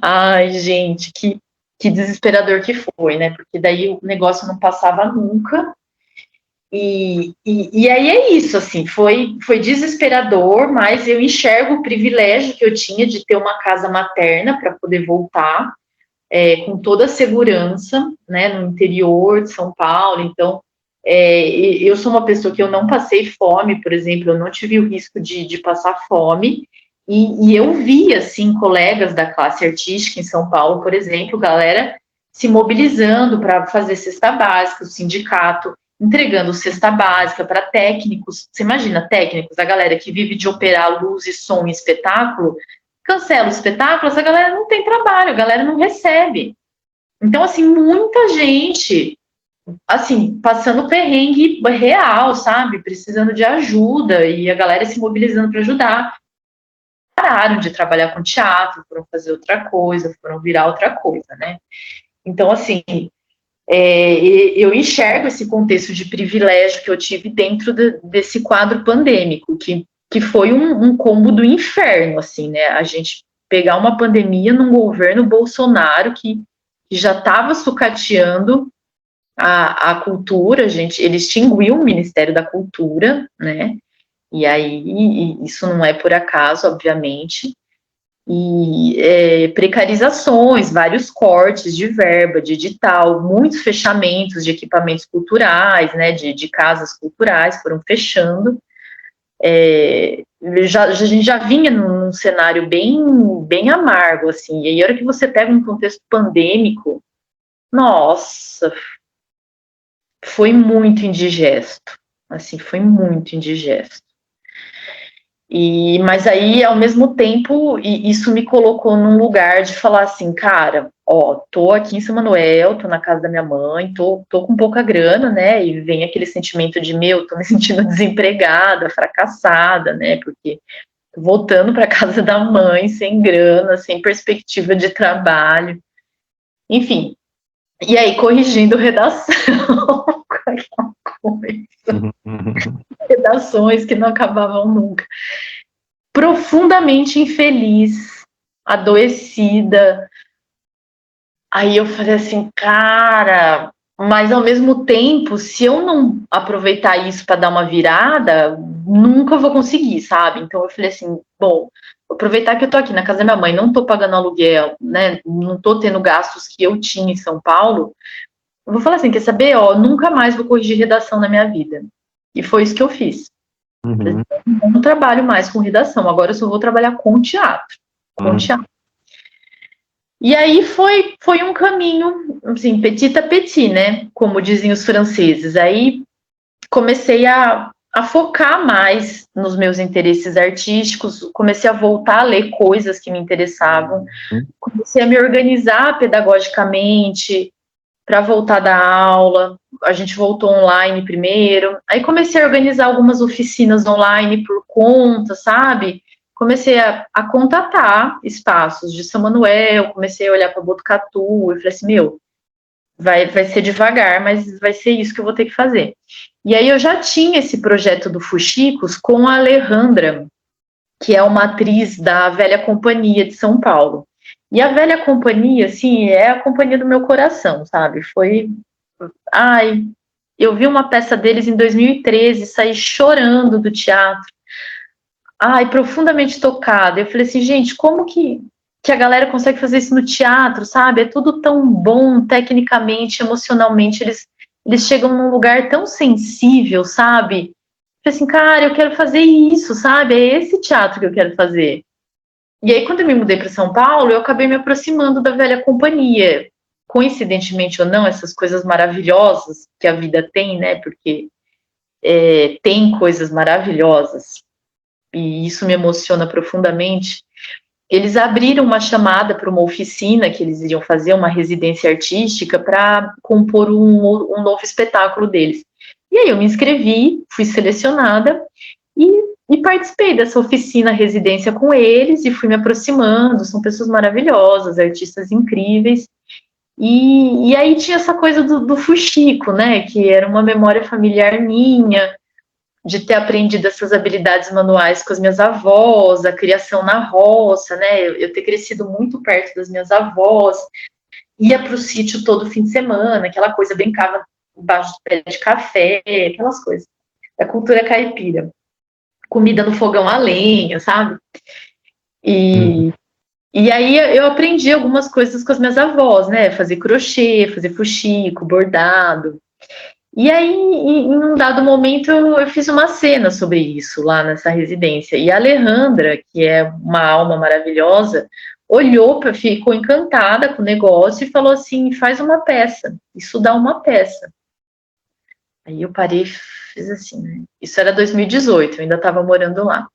[SPEAKER 1] Ai, gente, que desesperador que foi, né? Porque daí o negócio não passava nunca. E aí é isso, assim, foi desesperador, mas eu enxergo o privilégio que eu tinha de ter uma casa materna para poder voltar com toda a segurança, né, no interior de São Paulo. Então, eu sou uma pessoa que eu não passei fome, por exemplo, eu não tive o risco de passar fome. E eu vi, assim, colegas da classe artística em São Paulo, por exemplo, galera se mobilizando para fazer cesta básica, o sindicato entregando cesta básica para técnicos. Você imagina, técnicos, a galera que vive de operar luz e som em espetáculo, cancela o espetáculo, essa galera não tem trabalho, a galera não recebe. Então, assim, muita gente, assim, passando perrengue real, sabe? Precisando de ajuda e a galera se mobilizando para ajudar. Pararam de trabalhar com teatro, foram fazer outra coisa, foram virar outra coisa, né? Então, assim, eu enxergo esse contexto de privilégio que eu tive dentro desse quadro pandêmico, que foi um combo do inferno, assim, né? A gente pegar uma pandemia num governo Bolsonaro que já estava sucateando a cultura, ele extinguiu o Ministério da Cultura, né? E aí, isso não é por acaso, obviamente, e precarizações, vários cortes de verba, de edital, muitos fechamentos de equipamentos culturais, né, de casas culturais foram fechando. A gente já vinha num cenário bem amargo, assim, e aí a hora que você pega um contexto pandêmico, nossa, foi muito indigesto, assim, foi muito indigesto. Mas aí, ao mesmo tempo, isso me colocou num lugar de falar assim, cara, ó, tô aqui em São Manuel, tô na casa da minha mãe, tô com pouca grana, né, e vem aquele sentimento de, tô me sentindo desempregada, fracassada, né, porque tô voltando para casa da mãe, sem grana, sem perspectiva de trabalho, enfim, e aí corrigindo redação, aquela coisa, redações que não acabavam nunca. Profundamente infeliz, adoecida. Aí eu falei assim, cara, mas ao mesmo tempo, se eu não aproveitar isso para dar uma virada, nunca vou conseguir, sabe? Então eu falei assim, bom, vou aproveitar que eu tô aqui na casa da minha mãe, não tô pagando aluguel, né? Não tô tendo gastos que eu tinha em São Paulo. Eu vou falar assim, quer saber? Ó, nunca mais vou corrigir redação na minha vida. E foi isso que eu fiz.
[SPEAKER 2] Uhum.
[SPEAKER 1] Eu não trabalho mais com redação, agora eu só vou trabalhar com teatro. Teatro. E aí foi um caminho, assim, petit à petit, né? Como dizem os franceses. Aí comecei a focar mais nos meus interesses artísticos, comecei a voltar a ler coisas que me interessavam, comecei a me organizar pedagogicamente para voltar da aula. A gente voltou online primeiro, aí comecei a organizar algumas oficinas online por conta, sabe? Comecei a contatar espaços de São Manuel, comecei a olhar para Botucatu, e falei assim, vai ser devagar, mas vai ser isso que eu vou ter que fazer. E aí eu já tinha esse projeto do Fuxicos com a Alejandra, que é uma atriz da Velha Companhia de São Paulo. E a Velha Companhia, assim, é a companhia do meu coração, sabe? Eu vi uma peça deles em 2013, saí chorando do teatro. Profundamente tocada. Eu falei assim, gente, como que a galera consegue fazer isso no teatro, sabe? É tudo tão bom, tecnicamente, emocionalmente. Eles chegam num lugar tão sensível, sabe? Eu falei assim, cara, eu quero fazer isso, sabe? É esse teatro que eu quero fazer. E aí, quando eu me mudei para São Paulo, eu acabei me aproximando da Velha Companhia. Coincidentemente ou não, essas coisas maravilhosas que a vida tem, né? Porque tem coisas maravilhosas, e isso me emociona profundamente. Eles abriram uma chamada para uma oficina que eles iriam fazer, uma residência artística, para compor um novo espetáculo deles. E aí eu me inscrevi, fui selecionada e participei dessa oficina residência com eles e fui me aproximando. São pessoas maravilhosas, artistas incríveis. E aí tinha essa coisa do fuxico, né? Que era uma memória familiar minha, de ter aprendido essas habilidades manuais com as minhas avós, a criação na roça, né? Eu ter crescido muito perto das minhas avós, ia para o sítio todo fim de semana, aquela coisa, brincava embaixo do pé de café, aquelas coisas. Da cultura caipira. Comida no fogão a lenha, sabe? E aí eu aprendi algumas coisas com as minhas avós, né? Fazer crochê, fazer fuxico, bordado. E aí, em um dado momento, eu fiz uma cena sobre isso lá nessa residência. E a Alejandra, que é uma alma maravilhosa, olhou, ficou encantada com o negócio e falou assim, faz uma peça, isso dá uma peça. Aí eu parei e fiz assim, né? Isso era 2018, eu ainda estava morando lá.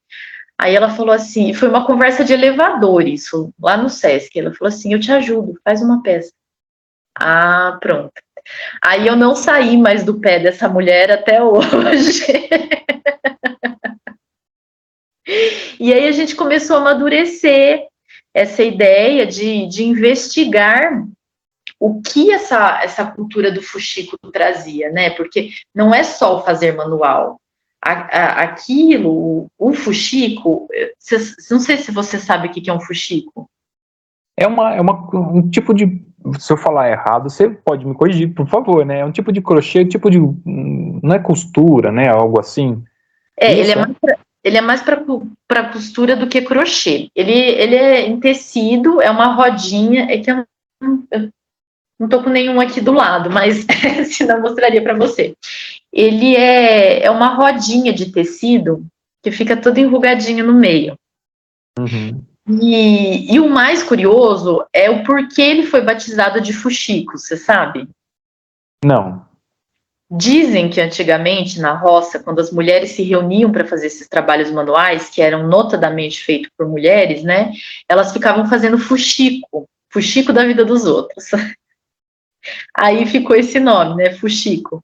[SPEAKER 1] Aí ela falou assim, foi uma conversa de elevador isso, lá no Sesc. Ela falou assim, eu te ajudo, faz uma peça. Pronto. Aí eu não saí mais do pé dessa mulher até hoje. E aí a gente começou a amadurecer essa ideia de investigar o que essa cultura do fuxico trazia, né? Porque não é só o fazer manual. Aquilo, o fuxico, não sei se você sabe o que é um fuxico.
[SPEAKER 2] É um tipo de... Se eu falar errado, você pode me corrigir, por favor, né? É um tipo de crochê, tipo de... Não é costura, né? Algo assim.
[SPEAKER 1] Ele é mais para costura do que crochê. Ele é em tecido, é uma rodinha, é que eu não tô com nenhum aqui do lado, mas senão eu mostraria para você. Ele é uma rodinha de tecido que fica todo enrugadinho no meio.
[SPEAKER 2] Uhum.
[SPEAKER 1] E o mais curioso é o porquê ele foi batizado de fuxico, você sabe?
[SPEAKER 2] Não.
[SPEAKER 1] Dizem que antigamente, na roça, quando as mulheres se reuniam para fazer esses trabalhos manuais, que eram notadamente feitos por mulheres, né? Elas ficavam fazendo fuxico da vida dos outros. Aí ficou esse nome, né? Fuxico.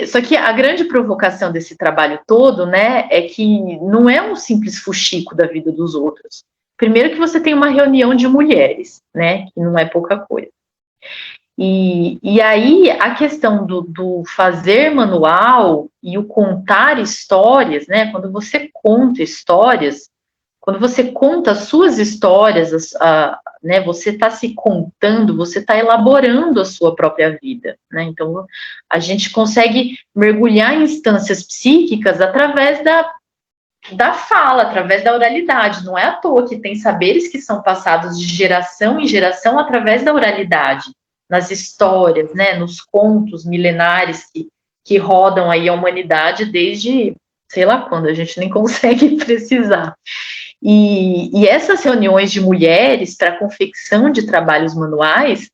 [SPEAKER 1] Só que a grande provocação desse trabalho todo, né, é que não é um simples fuxico da vida dos outros. Primeiro que você tem uma reunião de mulheres, né, que não é pouca coisa. E aí a questão do fazer manual e o contar histórias, né, quando você conta histórias, quando você conta as suas histórias, né, você está se contando, você está elaborando a sua própria vida, né? Então, a gente consegue mergulhar em instâncias psíquicas através da fala, através da oralidade. Não é à toa que tem saberes que são passados de geração em geração através da oralidade, nas histórias, né, nos contos milenares que rodam aí a humanidade desde, sei lá quando, a gente nem consegue precisar. E essas reuniões de mulheres para confecção de trabalhos manuais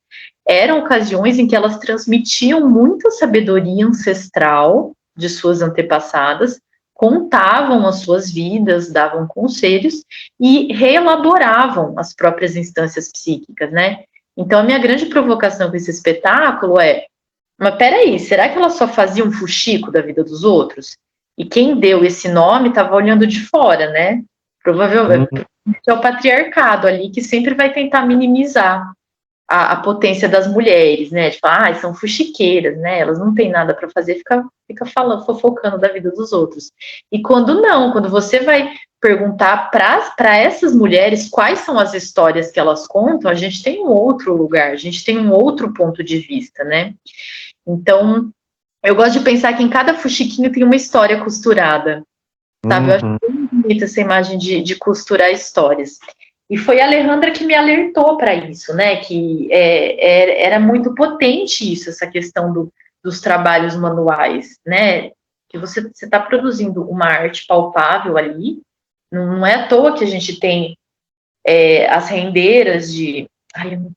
[SPEAKER 1] eram ocasiões em que elas transmitiam muita sabedoria ancestral de suas antepassadas, contavam as suas vidas, davam conselhos e reelaboravam as próprias instâncias psíquicas, né? Então, a minha grande provocação com esse espetáculo é: mas peraí, será que elas só faziam fuxico da vida dos outros? E quem deu esse nome estava olhando de fora, né? Provavelmente é o patriarcado ali que sempre vai tentar minimizar a potência das mulheres, né? Tipo, são fuxiqueiras, né? Elas não têm nada para fazer, fica falando, fofocando da vida dos outros. E quando você vai perguntar para essas mulheres quais são as histórias que elas contam, a gente tem um outro lugar, a gente tem um outro ponto de vista, né? Então, eu gosto de pensar que em cada fuxiquinho tem uma história costurada, sabe? Eu acho muito bonita essa imagem de costurar histórias. E foi a Alejandra que me alertou para isso, né? Que era muito potente isso, essa questão dos trabalhos manuais, né? Que você está produzindo uma arte palpável ali. Não é à toa que a gente tem as rendeiras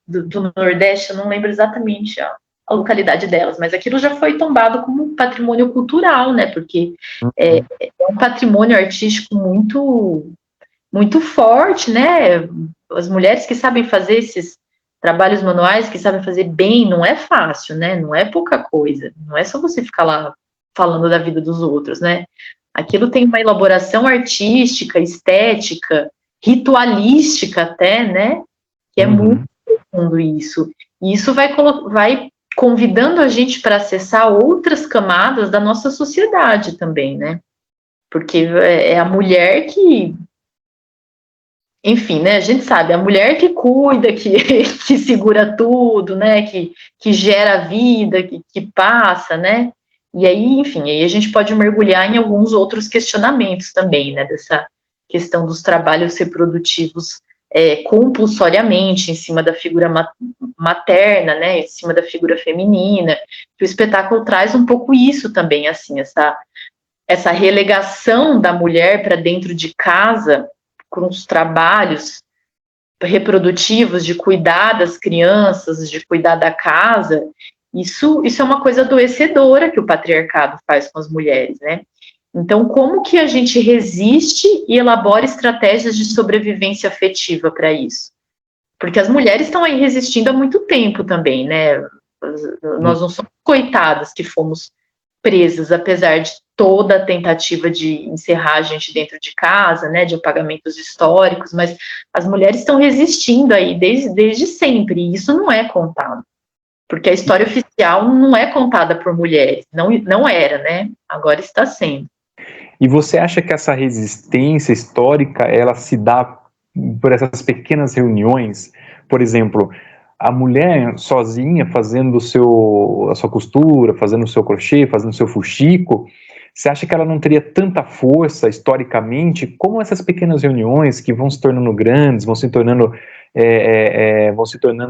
[SPEAKER 1] do Nordeste, eu não lembro exatamente a localidade delas, mas aquilo já foi tombado como patrimônio cultural, né? Porque é um patrimônio artístico muito muito forte, né? As mulheres que sabem fazer esses trabalhos manuais, que sabem fazer bem, não é fácil, né? Não é pouca coisa. Não é só você ficar lá falando da vida dos outros, né? Aquilo tem uma elaboração artística, estética, ritualística até, né? Que é muito profundo isso. E isso vai convidando a gente para acessar outras camadas da nossa sociedade também, né? Porque é a mulher que... Enfim, né, a gente sabe, a mulher que cuida, que segura tudo, né, que gera a vida, que passa, né, e aí, enfim, aí a gente pode mergulhar em alguns outros questionamentos também, né, dessa questão dos trabalhos reprodutivos compulsoriamente em cima da figura materna, né, em cima da figura feminina, que o espetáculo traz um pouco isso também, assim, essa relegação da mulher para dentro de casa, com os trabalhos reprodutivos de cuidar das crianças, de cuidar da casa, isso é uma coisa adoecedora que o patriarcado faz com as mulheres, né? Então, como que a gente resiste e elabora estratégias de sobrevivência afetiva para isso? Porque as mulheres estão aí resistindo há muito tempo também, né? Nós não somos coitadas que fomos presas, apesar toda a tentativa de encerrar a gente dentro de casa, né, de apagamentos históricos, mas as mulheres estão resistindo aí desde sempre, e isso não é contado, porque a história oficial não é contada por mulheres, não era, né, agora está sendo.
[SPEAKER 2] E você acha que essa resistência histórica, ela se dá por essas pequenas reuniões? Por exemplo, a mulher sozinha fazendo a sua costura, fazendo o seu crochê, fazendo o seu fuxico, você acha que ela não teria tanta força historicamente como essas pequenas reuniões que vão se tornando grandes, vão se tornando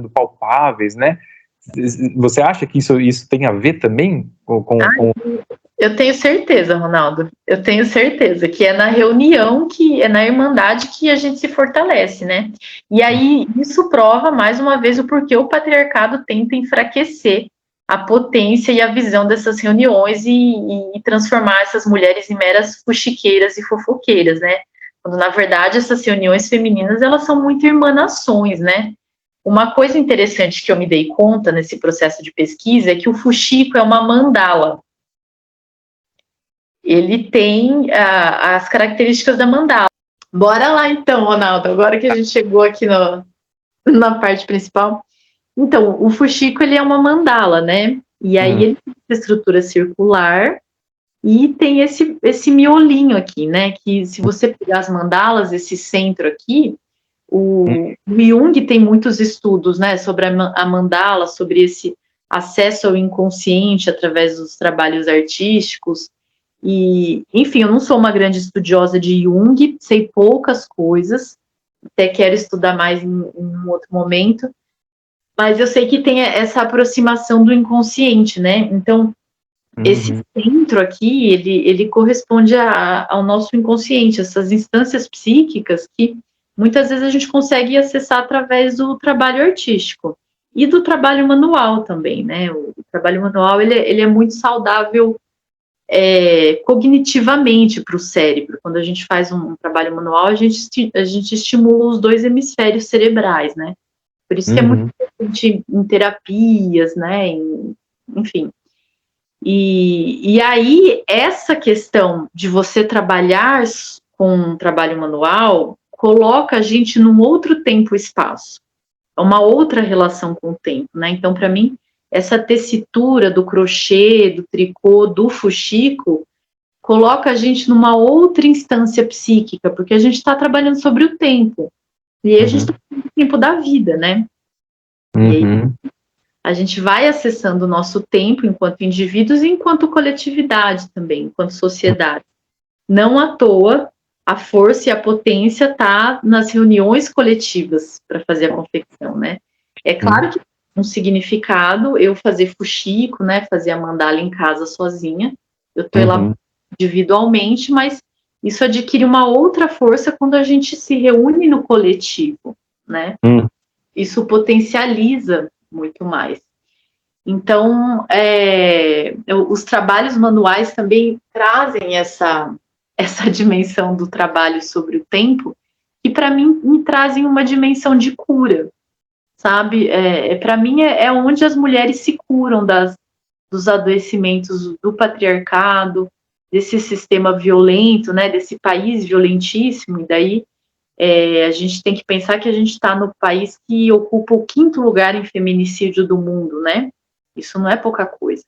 [SPEAKER 2] palpáveis, né? Você acha que isso tem a ver também com...
[SPEAKER 1] Eu tenho certeza, Ronaldo, eu tenho certeza que é na reunião, que é na irmandade que a gente se fortalece, né? E aí isso prova mais uma vez o porquê o patriarcado tenta enfraquecer a potência e a visão dessas reuniões e transformar essas mulheres em meras fuxiqueiras e fofoqueiras, né? Quando na verdade essas reuniões femininas, elas são muito irmanações, né? Uma coisa interessante que eu me dei conta nesse processo de pesquisa é que o fuxico é uma mandala. Ele tem as características da mandala. Bora lá então, Ronaldo, agora que a gente chegou aqui na parte principal. Então, o fuxico, ele é uma mandala, né? E aí ele tem essa estrutura circular e tem esse miolinho aqui, né? Que se você pegar as mandalas, esse centro aqui, o Jung tem muitos estudos, né? Sobre a mandala, sobre esse acesso ao inconsciente através dos trabalhos artísticos. E, enfim, eu não sou uma grande estudiosa de Jung, sei poucas coisas, até quero estudar mais em um outro momento, mas eu sei que tem essa aproximação do inconsciente, né? Então, esse centro aqui, ele corresponde ao nosso inconsciente, essas instâncias psíquicas que muitas vezes a gente consegue acessar através do trabalho artístico e do trabalho manual também, né? O trabalho manual, ele é muito saudável cognitivamente para o cérebro. Quando a gente faz um trabalho manual, a gente estimula os dois hemisférios cerebrais, né? Por isso que é muito importante em terapias, né? Enfim. E aí, essa questão de você trabalhar com um trabalho manual coloca a gente num outro tempo e espaço. É uma outra relação com o tempo, né? Então, para mim, essa tessitura do crochê, do tricô, do fuxico, coloca a gente numa outra instância psíquica, porque a gente está trabalhando sobre o tempo. E aí a gente está falando do tempo da vida, né? E aí a gente vai acessando o nosso tempo enquanto indivíduos e enquanto coletividade também, enquanto sociedade. Não à toa, a força e a potência tá nas reuniões coletivas para fazer a confecção, né? É claro que um significado eu fazer fuxico, né, fazer a mandala em casa sozinha, eu estou elaborando individualmente, mas isso adquire uma outra força quando a gente se reúne no coletivo, né? Isso potencializa muito mais. Então, os trabalhos manuais também trazem essa dimensão do trabalho sobre o tempo, que para mim me trazem uma dimensão de cura, sabe? Para mim é onde as mulheres se curam dos adoecimentos do patriarcado, desse sistema violento, né? Desse país violentíssimo, e daí a gente tem que pensar que a gente está no país que ocupa o 5º lugar em feminicídio do mundo, né? Isso não é pouca coisa.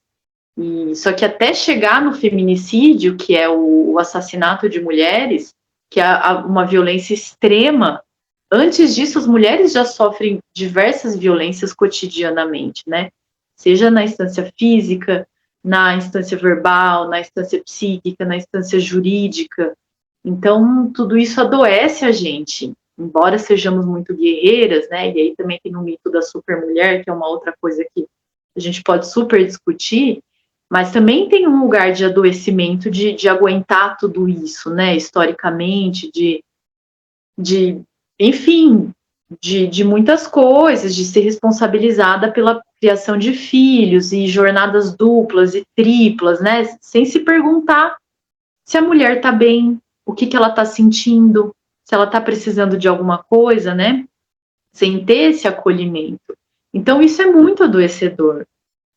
[SPEAKER 1] Só que até chegar no feminicídio, que é o assassinato de mulheres, que é uma violência extrema, antes disso as mulheres já sofrem diversas violências cotidianamente, né? Seja na instância física, na instância verbal, na instância psíquica, na instância jurídica. Então, tudo isso adoece a gente, embora sejamos muito guerreiras, né? E aí também tem o mito da supermulher, que é uma outra coisa que a gente pode super discutir, mas também tem um lugar de adoecimento, de aguentar tudo isso, né? Historicamente, enfim, de muitas coisas, de ser responsabilizada pela criação de filhos e jornadas duplas e triplas, né? Sem se perguntar se a mulher está bem, o que ela está sentindo, se ela está precisando de alguma coisa, né? Sem ter esse acolhimento. Então, isso é muito adoecedor.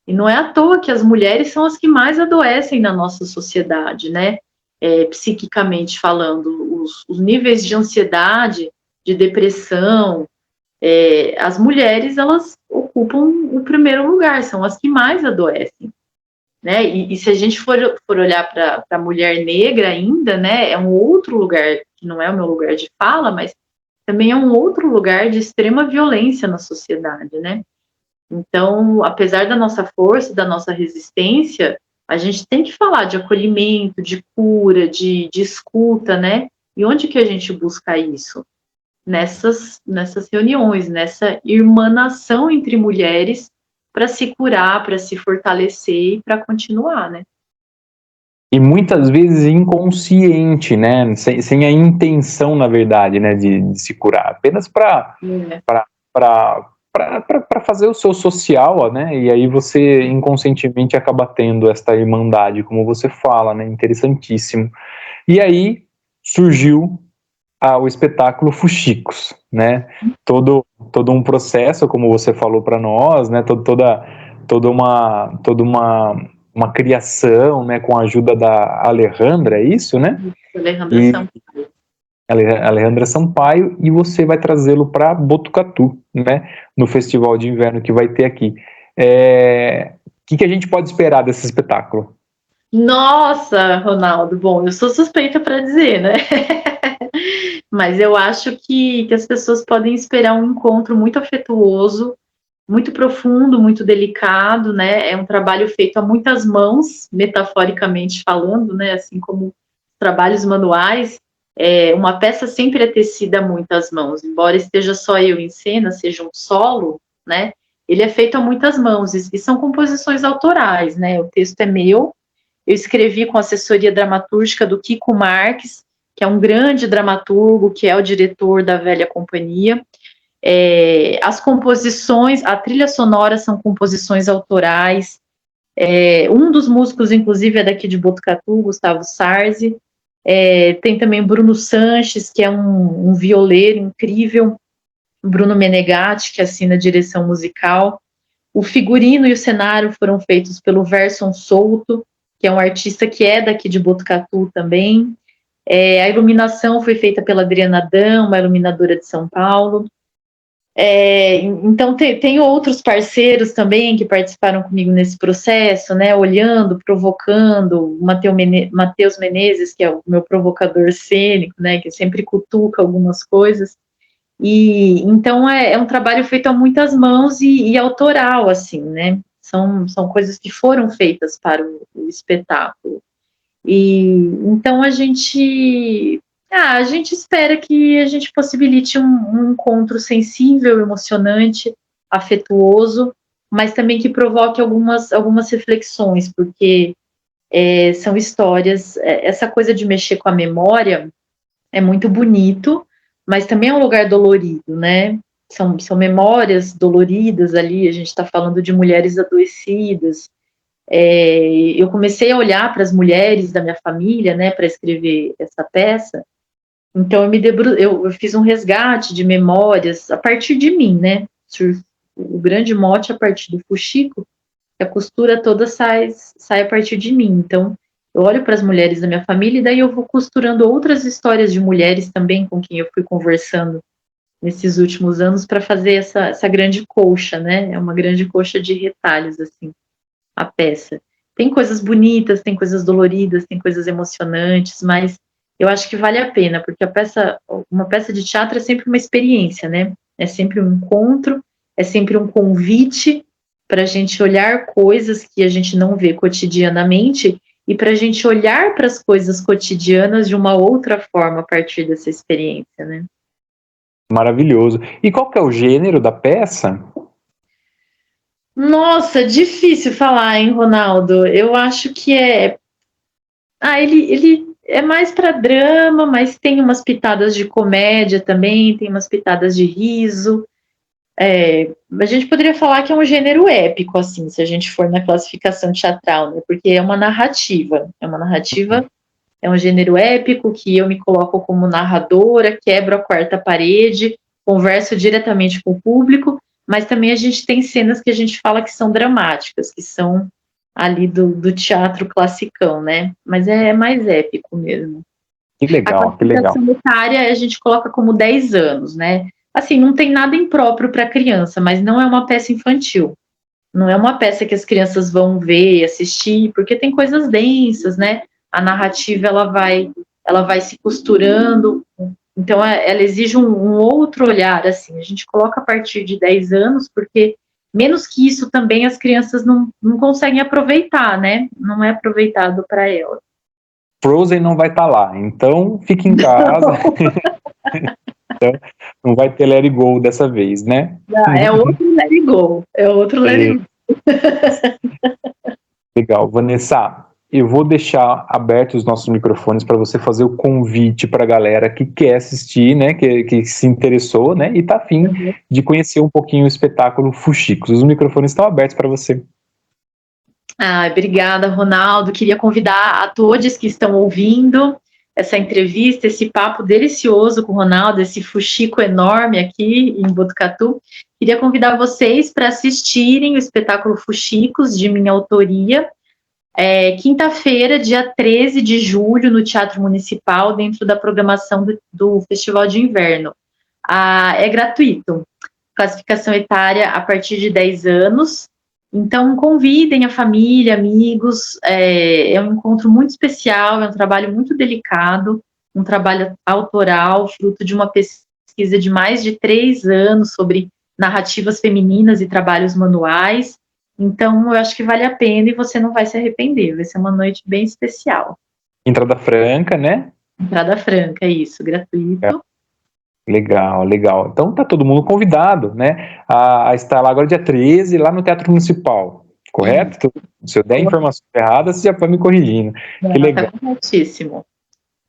[SPEAKER 1] E não é à toa que as mulheres são as que mais adoecem na nossa sociedade, né? Psiquicamente falando, os níveis de ansiedade, de depressão, as mulheres, elas ocupam o primeiro lugar, são as que mais adoecem, né? E se a gente for olhar para a mulher negra ainda, né, é um outro lugar, que não é o meu lugar de fala, mas também é um outro lugar de extrema violência na sociedade, né? Então, apesar da nossa força, da nossa resistência, a gente tem que falar de acolhimento, de cura, de escuta, né? E onde que a gente busca isso? Nessas reuniões, nessa irmanação entre mulheres para se curar, para se fortalecer e para continuar, né?
[SPEAKER 2] E muitas vezes inconsciente, né? Sem a intenção, na verdade, né, de se curar. Apenas para fazer o seu social, né? E aí você inconscientemente acaba tendo esta irmandade, como você fala, né? Interessantíssimo. E aí surgiu o espetáculo Fuxicos, né? Todo um processo, como você falou para nós, né? Toda uma criação, né? Com a ajuda da Alejandra, é isso, né?
[SPEAKER 1] Alejandra Sampaio.
[SPEAKER 2] Alejandra Sampaio, e você vai trazê-lo para Botucatu, né? No festival de inverno que vai ter aqui. O que a gente pode esperar desse espetáculo?
[SPEAKER 1] Nossa, Ronaldo, bom, eu sou suspeita para dizer, né? Mas eu acho que as pessoas podem esperar um encontro muito afetuoso, muito profundo, muito delicado, né? É um trabalho feito a muitas mãos, metaforicamente falando, né? Assim como trabalhos manuais. Uma peça sempre é tecida a muitas mãos, embora esteja só eu em cena, seja um solo, né? Ele é feito a muitas mãos e são composições autorais, né? O texto é meu. Eu escrevi com a assessoria dramatúrgica do Kiko Marques, que é um grande dramaturgo, que é o diretor da Velha Companhia. As composições, a trilha sonora são composições autorais. Um dos músicos, inclusive, é daqui de Botucatu, Gustavo Sarzi. Tem também Bruno Sanches, que é um violeiro incrível. Bruno Menegatti, que assina a direção musical. O figurino e o cenário foram feitos pelo Verson Souto, que é um artista que é daqui de Botucatu também. A iluminação foi feita pela Adriana Dan, uma iluminadora de São Paulo. Então, tem outros parceiros também que participaram comigo nesse processo, né? Olhando, provocando, Matheus Menezes, que é o meu provocador cênico, né? Que sempre cutuca algumas coisas. E então é um trabalho feito a muitas mãos e autoral, assim, né? São coisas que foram feitas para o espetáculo. E então a gente espera que a gente possibilite um encontro sensível, emocionante, afetuoso, mas também que provoque algumas reflexões, porque são histórias, essa coisa de mexer com a memória é muito bonito, mas também é um lugar dolorido, né? São memórias doloridas ali, a gente está falando de mulheres adoecidas. Eu comecei a olhar para as mulheres da minha família, né, para escrever essa peça. Então eu fiz um resgate de memórias a partir de mim, né? O grande mote a partir do Fuxico, a costura toda sai a partir de mim. Então eu olho para as mulheres da minha família e daí eu vou costurando outras histórias de mulheres também com quem eu fui conversando nesses últimos anos para fazer essa grande colcha, né? É uma grande colcha de retalhos, assim, a peça. Tem coisas bonitas, tem coisas doloridas, tem coisas emocionantes, mas eu acho que vale a pena, porque uma peça de teatro é sempre uma experiência, né? É sempre um encontro, é sempre um convite para a gente olhar coisas que a gente não vê cotidianamente e para a gente olhar para as coisas cotidianas de uma outra forma a partir dessa experiência, né?
[SPEAKER 2] Maravilhoso. E qual que é o gênero da peça?
[SPEAKER 1] Nossa, difícil falar, hein, Ronaldo? Eu acho que ele é mais para drama, mas tem umas pitadas de comédia também, tem umas pitadas de riso. A gente poderia falar que é um gênero épico, assim, se a gente for na classificação teatral, né? Porque é uma narrativa, é um gênero épico que eu me coloco como narradora, quebro a quarta parede, converso diretamente com o público, mas também a gente tem cenas que a gente fala que são dramáticas, que são ali do teatro classicão, né? Mas é mais épico mesmo.
[SPEAKER 2] Que legal, que legal.
[SPEAKER 1] A classificação etária a gente coloca como 10 anos, né? Assim, não tem nada impróprio para criança, mas não é uma peça infantil. Não é uma peça que as crianças vão ver, assistir, porque tem coisas densas, né? A narrativa, ela vai se costurando, então ela exige um outro olhar, assim. A gente coloca a partir de 10 anos, porque menos que isso também as crianças não conseguem aproveitar, né? Não é aproveitado para elas.
[SPEAKER 2] Frozen não vai estar lá, então fique em casa. Então, não vai ter Let It Go dessa vez, né?
[SPEAKER 1] É outro Let It Go. É outro Let It Go.
[SPEAKER 2] Legal. Vanessa, eu vou deixar abertos os nossos microfones para você fazer o convite para a galera que quer assistir, né, que se interessou, né, e está afim de conhecer um pouquinho o espetáculo Fuxicos. Os microfones estão abertos para você.
[SPEAKER 1] Obrigada, Ronaldo. Queria convidar a todos que estão ouvindo essa entrevista, esse papo delicioso com o Ronaldo, esse fuxico enorme aqui em Botucatu. Queria convidar vocês para assistirem o espetáculo Fuxicos, de minha autoria, quinta-feira, dia 13 de julho, no Teatro Municipal, dentro da programação do Festival de Inverno. É gratuito, classificação etária a partir de 10 anos. Então, convidem a família, amigos, é um encontro muito especial, é um trabalho muito delicado, um trabalho autoral, fruto de uma pesquisa de mais de 3 anos sobre narrativas femininas e trabalhos manuais. Então, eu acho que vale a pena e você não vai se arrepender, vai ser uma noite bem especial.
[SPEAKER 2] Entrada franca, né?
[SPEAKER 1] Entrada franca, isso, gratuito.
[SPEAKER 2] Legal, legal. Então tá todo mundo convidado, né, a estar lá agora dia 13, lá no Teatro Municipal, correto? Se eu der informações erradas, você já vai me corrigindo. Que legal.
[SPEAKER 1] Tá corretíssimo.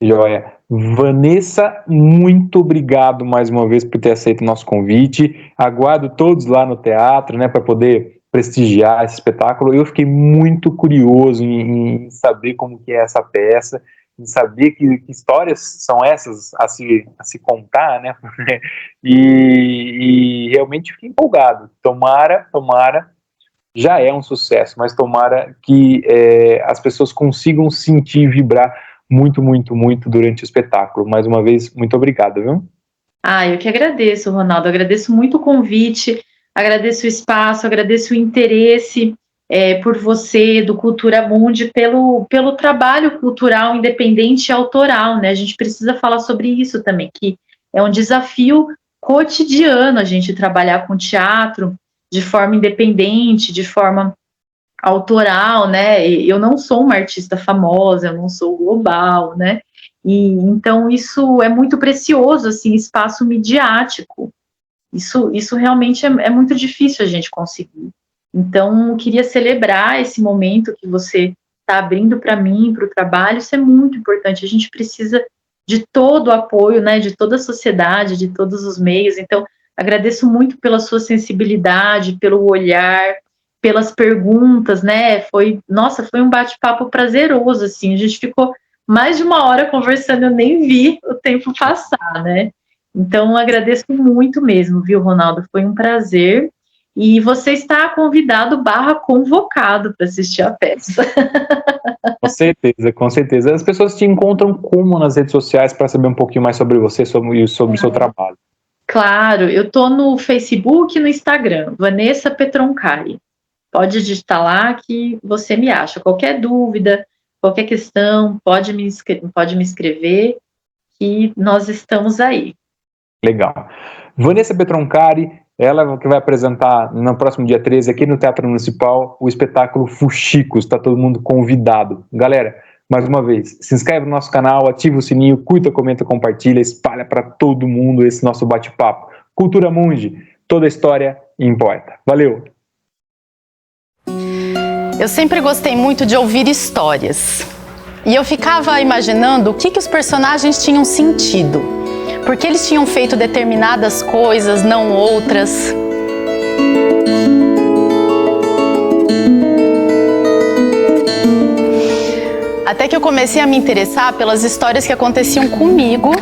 [SPEAKER 2] Joia. Vanessa, muito obrigado mais uma vez por ter aceito o nosso convite. Aguardo todos lá no teatro, né, para poder prestigiar esse espetáculo. Eu fiquei muito curioso em saber como que é essa peça, em saber que histórias são essas a se contar, né? E realmente fiquei empolgado. Tomara, já é um sucesso, mas tomara que as pessoas consigam sentir e vibrar muito, muito, muito durante o espetáculo. Mais uma vez, muito obrigado, viu?
[SPEAKER 1] Eu que agradeço, Ronaldo. Agradeço muito o convite, agradeço o espaço, agradeço o interesse por você, do Cultura Mundi, pelo trabalho cultural independente e autoral, né? A gente precisa falar sobre isso também, que é um desafio cotidiano a gente trabalhar com teatro de forma independente, de forma autoral, né? Eu não sou uma artista famosa, eu não sou global, né? E então isso é muito precioso, assim, espaço midiático. Isso realmente é muito difícil a gente conseguir. Então, eu queria celebrar esse momento que você está abrindo para mim, para o trabalho. Isso é muito importante. A gente precisa de todo o apoio, né? De toda a sociedade, de todos os meios. Então, agradeço muito pela sua sensibilidade, pelo olhar, pelas perguntas, né? Foi um bate-papo prazeroso, assim. A gente ficou mais de 1 hora conversando, eu nem vi o tempo passar, né? Então, agradeço muito mesmo, viu, Ronaldo? Foi um prazer. E você está convidado / convocado para assistir a peça.
[SPEAKER 2] Com certeza, com certeza. As pessoas te encontram como nas redes sociais para saber um pouquinho mais sobre você e sobre o seu trabalho?
[SPEAKER 1] Claro, eu estou no Facebook e no Instagram, Vanessa Petroncari. Pode digitar lá que você me acha. Qualquer dúvida, qualquer questão, pode me escrever, que nós estamos aí.
[SPEAKER 2] Legal. Vanessa Petroncari, ela que vai apresentar no próximo dia 13 aqui no Teatro Municipal o espetáculo Fuxicos. Está todo mundo convidado. Galera, mais uma vez, se inscreve no nosso canal, ativa o sininho, curta, comenta, compartilha, espalha para todo mundo esse nosso bate-papo. Cultura Mundi, toda a história importa. Valeu!
[SPEAKER 3] Eu sempre gostei muito de ouvir histórias. E eu ficava imaginando o que os personagens tinham sentido. Por que eles tinham feito determinadas coisas, não outras. Até que eu comecei a me interessar pelas histórias que aconteciam comigo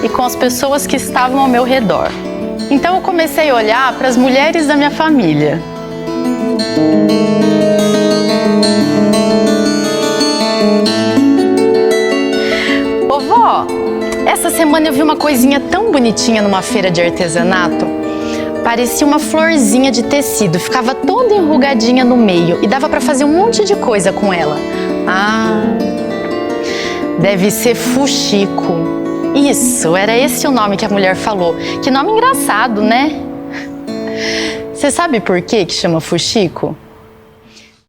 [SPEAKER 3] e com as pessoas que estavam ao meu redor. Então eu comecei a olhar para as mulheres da minha família. Ô vó, essa semana eu vi uma coisinha tão bonitinha numa feira de artesanato. Parecia uma florzinha de tecido, ficava toda enrugadinha no meio e dava para fazer um monte de coisa com ela. Ah, deve ser fuxico. Isso, era esse o nome que a mulher falou. Que nome engraçado, né? Você sabe por que chama fuxico?